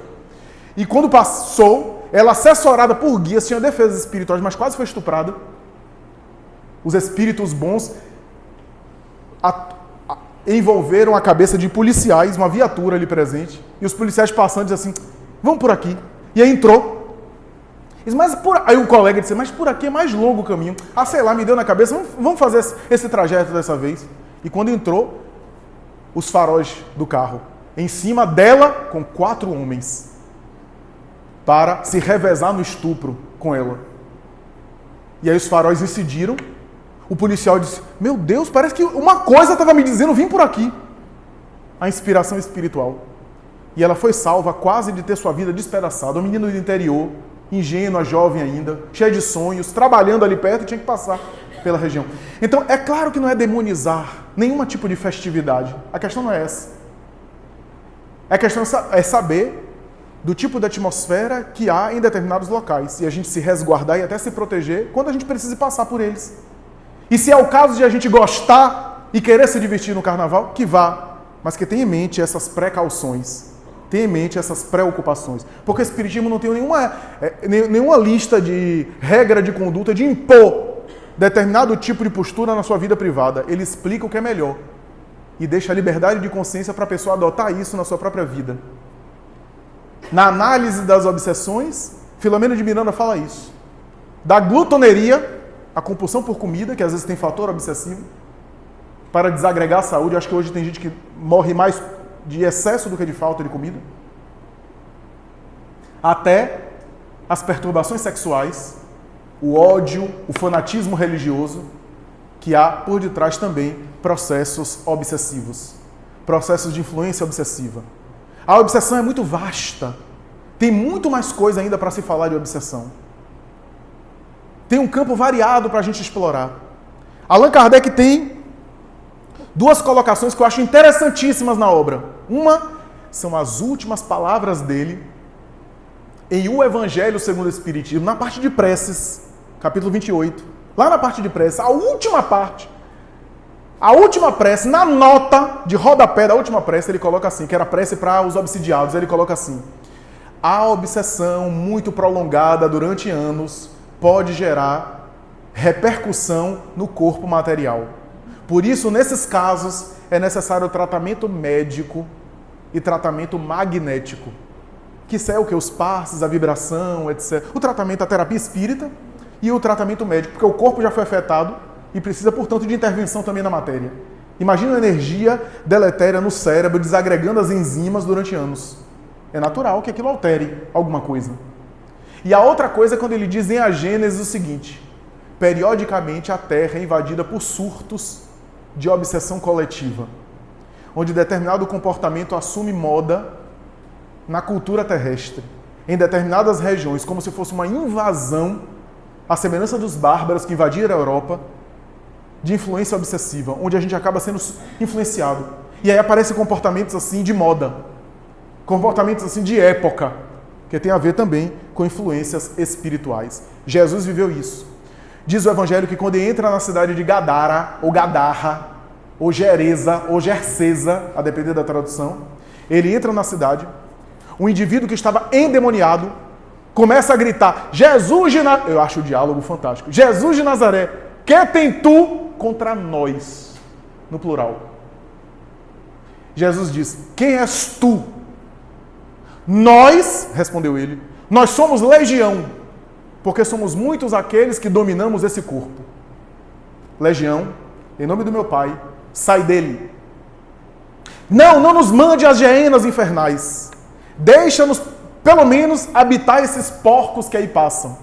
E quando passou, ela assessorada por guias, tinha defesas espirituais, mas quase foi estuprada. Os espíritos bons envolveram a cabeça de policiais, uma viatura ali presente, e os policiais passando dizem assim, vamos por aqui. E aí entrou. Aí o colega disse, mas por aqui é mais longo o caminho. Ah, sei lá, me deu na cabeça, vamos fazer esse trajeto dessa vez. E quando entrou, os faróis do carro, em cima dela, com 4 homens, para se revezar no estupro com ela. E aí os faróis incidiram. O policial disse, meu Deus, parece que uma coisa estava me dizendo, vim por aqui. A inspiração espiritual. E ela foi salva quase de ter sua vida despedaçada. Um menino do interior, ingênua, jovem ainda, cheia de sonhos, trabalhando ali perto, tinha que passar pela região. Então, é claro que não é demonizar nenhum tipo de festividade. A questão não é essa. A questão é saber do tipo de atmosfera que há em determinados locais. E a gente se resguardar e até se proteger quando a gente precise passar por eles. E se é o caso de a gente gostar e querer se divertir no carnaval, que vá. Mas que tenha em mente essas precauções. Tenha em mente essas preocupações. Porque o Espiritismo não tem nenhuma lista de regra de conduta de impor determinado tipo de postura na sua vida privada. Ele explica o que é melhor. E deixa a liberdade de consciência para a pessoa adotar isso na sua própria vida. Na análise das obsessões, Filomeno de Miranda fala isso. Da glutoneria, a compulsão por comida, que às vezes tem fator obsessivo, para desagregar a saúde. Eu acho que hoje tem gente que morre mais de excesso do que de falta de comida. Até as perturbações sexuais, o ódio, o fanatismo religioso, que há por detrás também processos obsessivos, processos de influência obsessiva. A obsessão é muito vasta. Tem muito mais coisa ainda para se falar de obsessão. Tem um campo variado para a gente explorar. Allan Kardec tem 2 colocações que eu acho interessantíssimas na obra. Uma são as últimas palavras dele em O Evangelho segundo o Espiritismo, na parte de preces, capítulo 28. Lá na parte de preces, a última prece, na nota de rodapé da última prece, ele coloca assim, que era prece para os obsidiados, ele coloca assim: a obsessão muito prolongada durante anos pode gerar repercussão no corpo material. Por isso, nesses casos, é necessário tratamento médico e tratamento magnético. Que é o que? Os passes, a vibração, etc. O tratamento, a terapia espírita e o tratamento médico, porque o corpo já foi afetado e precisa, portanto, de intervenção também na matéria. Imagina a energia deletéria no cérebro, desagregando as enzimas durante anos. É natural que aquilo altere alguma coisa. E a outra coisa é quando ele diz em A Gênesis o seguinte: periodicamente a Terra é invadida por surtos de obsessão coletiva, onde determinado comportamento assume moda na cultura terrestre, em determinadas regiões, como se fosse uma invasão, à semelhança dos bárbaros que invadiram a Europa, de influência obsessiva, onde a gente acaba sendo influenciado. E aí aparecem comportamentos assim de moda, comportamentos assim de época, que tem a ver também com influências espirituais. Jesus viveu isso. Diz o Evangelho que quando ele entra na cidade de Gadara, ou Gadarra, ou Geresa, ou Gersesa, a depender da tradução, ele entra na cidade, um indivíduo que estava endemoniado começa a gritar: Jesus de Nazaré, eu acho o diálogo fantástico, Jesus de Nazaré, que tem tu contra nós? No plural. Jesus diz: quem és tu? Nós, respondeu ele, nós somos legião, porque somos muitos aqueles que dominamos esse corpo. Legião, em nome do meu Pai, sai dele. Não nos mande às hienas infernais. Deixa-nos, pelo menos, habitar esses porcos que aí passam.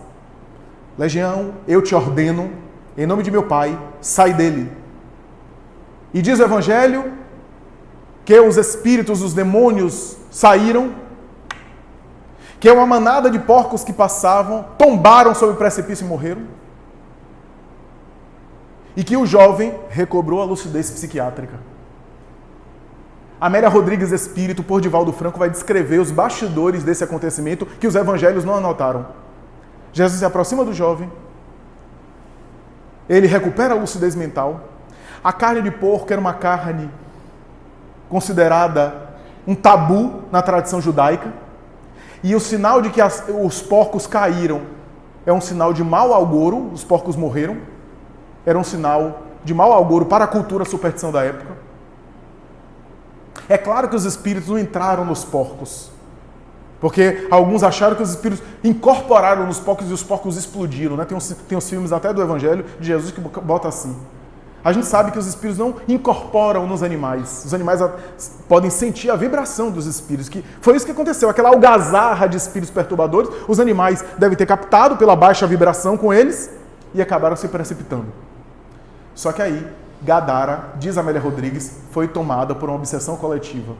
Legião, eu te ordeno, em nome de meu Pai, sai dele. E diz o Evangelho que os espíritos, os demônios, saíram, que uma manada de porcos que passavam, tombaram sobre o precipício e morreram, e que o jovem recobrou a lucidez psiquiátrica. Amélia Rodrigues Espírito, por Divaldo Franco, vai descrever os bastidores desse acontecimento que os evangelhos não anotaram. Jesus se aproxima do jovem, ele recupera a lucidez mental. A carne de porco era uma carne considerada um tabu na tradição judaica. E o sinal de que os porcos caíram é um sinal de mau agouro, os porcos morreram. Era um sinal de mau agouro para a cultura, a superstição da época. É claro que os espíritos não entraram nos porcos, porque alguns acharam que os espíritos incorporaram nos porcos e os porcos explodiram, né? Tem uns filmes até do Evangelho de Jesus que bota assim. A gente sabe que os espíritos não incorporam nos animais. Os animais podem sentir a vibração dos espíritos. Que foi isso que aconteceu. Aquela algazarra de espíritos perturbadores, os animais devem ter captado pela baixa vibração com eles e acabaram se precipitando. Só que aí, Gadara, diz Amélia Rodrigues, foi tomada por uma obsessão coletiva.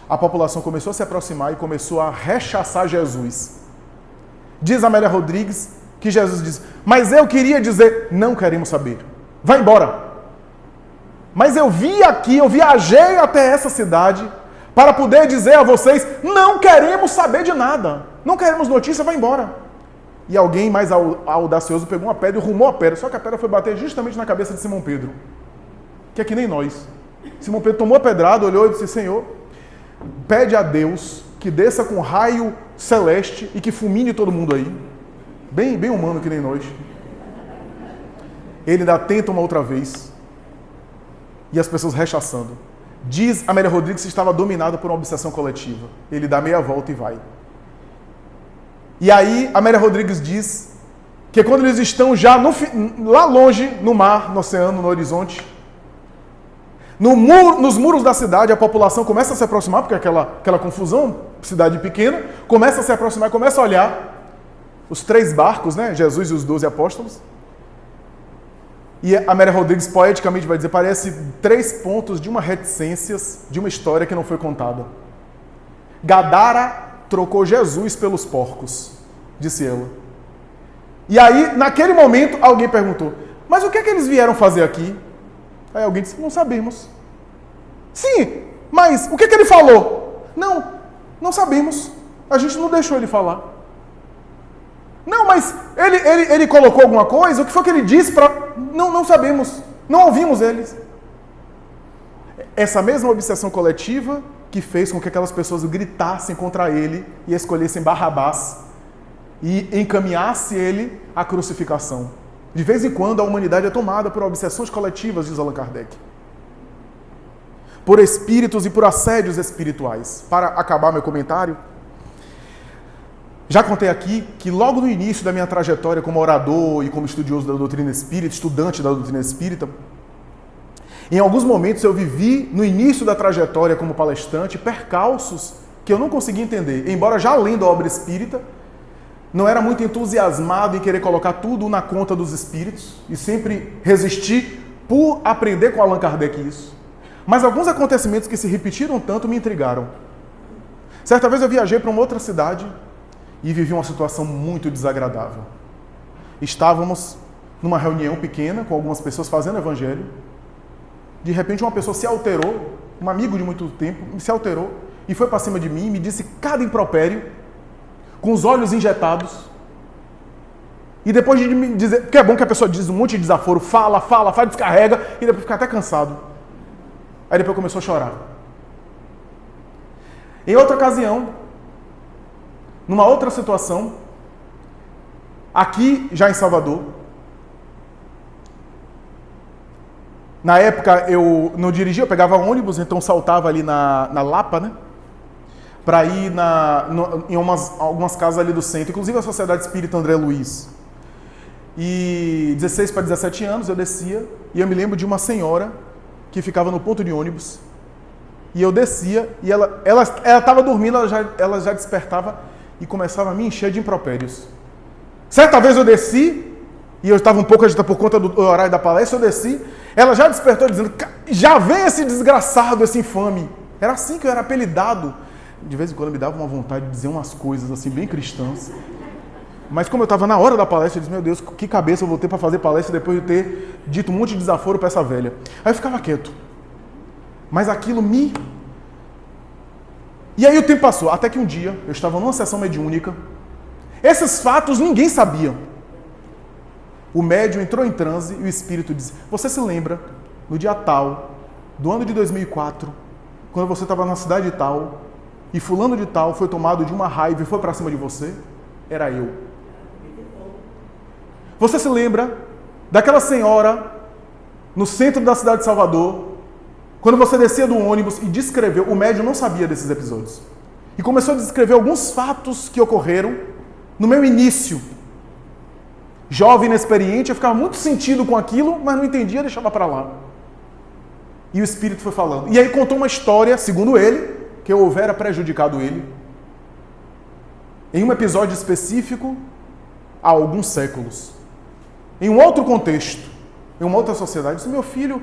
A população começou a se aproximar e começou a rechaçar Jesus. Diz Amélia Rodrigues que Jesus disse: mas eu queria dizer, não queremos saber. Vai embora. Mas eu vim aqui, eu viajei até essa cidade para poder dizer a vocês, não queremos saber de nada. Não queremos notícia, vai embora. E alguém mais audacioso pegou uma pedra e rumou a pedra. Só que a pedra foi bater justamente na cabeça de Simão Pedro. Que é que nem nós. Simão Pedro tomou a pedrada, olhou e disse: Senhor, pede a Deus que desça com raio celeste e que fulmine todo mundo aí. Bem humano que nem nós. Ele ainda tenta uma outra vez. E as pessoas rechaçando. Diz Amélia Rodrigues que estava dominado por uma obsessão coletiva. Ele dá meia volta e vai. E aí Amélia Rodrigues diz que quando eles estão já lá longe, no mar, no oceano, no horizonte, nos muros da cidade, a população começa a se aproximar, porque aquela confusão, cidade pequena, começa a se aproximar, começa a olhar os 3 barcos, né? Jesus e os 12 apóstolos. E a Amélia Rodrigues poeticamente vai dizer, parece 3 pontos de uma reticências, de uma história que não foi contada. Gadara trocou Jesus pelos porcos, disse ela. E aí, naquele momento, alguém perguntou, mas o que é que eles vieram fazer aqui? Aí alguém disse, não sabemos. Sim, mas o que é que ele falou? Não sabemos. A gente não deixou ele falar. Não, mas ele colocou alguma coisa? O que foi que ele disse para... Não sabemos. Não ouvimos eles. Essa mesma obsessão coletiva que fez com que aquelas pessoas gritassem contra ele e escolhessem Barrabás e encaminhasse ele à crucificação. De vez em quando a humanidade é tomada por obsessões coletivas, diz Allan Kardec. Por espíritos e por assédios espirituais. Para acabar meu comentário, já contei aqui que logo no início da minha trajetória como orador e como estudioso da doutrina espírita, estudante da doutrina espírita, em alguns momentos eu vivi, no início da trajetória como palestrante, percalços que eu não conseguia entender. Embora já lendo a obra espírita, não era muito entusiasmado em querer colocar tudo na conta dos espíritos e sempre resisti por aprender com Allan Kardec isso. Mas alguns acontecimentos que se repetiram tanto me intrigaram. Certa vez eu viajei para uma outra cidade e vivi uma situação muito desagradável. Estávamos numa reunião pequena com algumas pessoas fazendo evangelho. De repente uma pessoa se alterou, um amigo de muito tempo, se alterou e foi para cima de mim e me disse cada impropério, com os olhos injetados. E depois de me dizer, porque é bom que a pessoa diz um monte de desaforo, fala, descarrega e depois fica até cansado. Aí depois começou a chorar. Em outra ocasião, numa outra situação, aqui já em Salvador, na época eu não dirigia, eu pegava ônibus, então saltava ali na Lapa, né? Para ir em algumas casas ali do centro, inclusive a Sociedade Espírita André Luiz. E 16 para 17 anos eu descia, e eu me lembro de uma senhora que ficava no ponto de ônibus, e eu descia, e ela estava dormindo, ela já despertava e começava a me encher de impropérios. Certa vez eu desci, e eu estava um pouco agitado por conta do horário da palestra, eu desci, ela já despertou dizendo, já vem esse desgraçado, esse infame. Era assim que eu era apelidado. De vez em quando me dava uma vontade de dizer umas coisas assim, bem cristãs. Mas como eu estava na hora da palestra, eu disse, meu Deus, que cabeça eu vou ter para fazer palestra depois de ter dito um monte de desaforo para essa velha. Aí eu ficava quieto. Mas aquilo me... E aí o tempo passou, até que um dia eu estava numa sessão mediúnica. Esses fatos ninguém sabia. O médium entrou em transe e o espírito disse: você se lembra, no dia tal, do ano de 2004, quando você estava na cidade tal, e fulano de tal foi tomado de uma raiva e foi para cima de você? Era eu. Você se lembra daquela senhora no centro da cidade de Salvador, quando você descia do ônibus e descreveu, o médium não sabia desses episódios, e começou a descrever alguns fatos que ocorreram no meu início. Jovem, inexperiente, eu ficava muito sentido com aquilo, mas não entendia, deixava para lá. E o Espírito foi falando. E aí contou uma história, segundo ele, que eu houvera prejudicado ele, em um episódio específico, há alguns séculos. Em um outro contexto, em uma outra sociedade, disse: meu filho,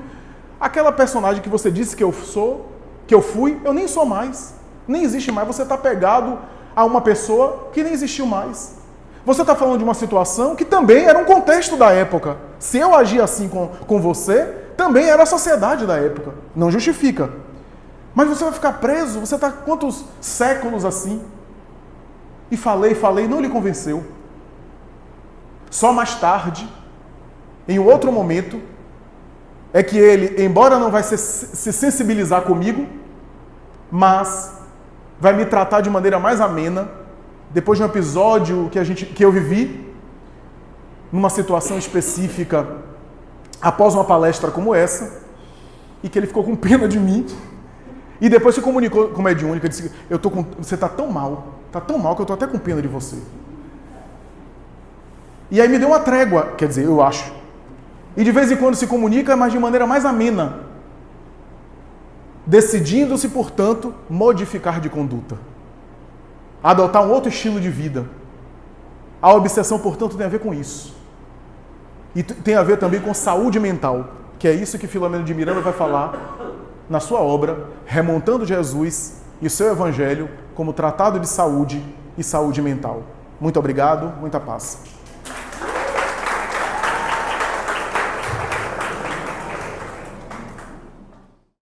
aquela personagem que você disse que eu sou, que eu fui, eu nem sou mais. Nem existe mais. Você está pegado a uma pessoa que nem existiu mais. Você está falando de uma situação que também era um contexto da época. Se eu agir assim com você, também era a sociedade da época. Não justifica. Mas você vai ficar preso? Você está quantos séculos assim? E falei, não lhe convenceu. Só mais tarde, em outro momento, é que ele, embora não vai se sensibilizar comigo, mas vai me tratar de maneira mais amena, depois de um episódio que eu vivi, numa situação específica, após uma palestra como essa, e que ele ficou com pena de mim, e depois se comunicou com a mediúnica, disse: você está tão mal que eu estou até com pena de você. E aí me deu uma trégua, quer dizer, eu acho. E de vez em quando se comunica, mas de maneira mais amena, decidindo-se, portanto, modificar de conduta, adotar um outro estilo de vida. A obsessão, portanto, tem a ver com isso. E tem a ver também com saúde mental, que é isso que Filomeno de Miranda vai falar na sua obra, Remontando Jesus e o seu Evangelho como tratado de saúde e saúde mental. Muito obrigado, muita paz.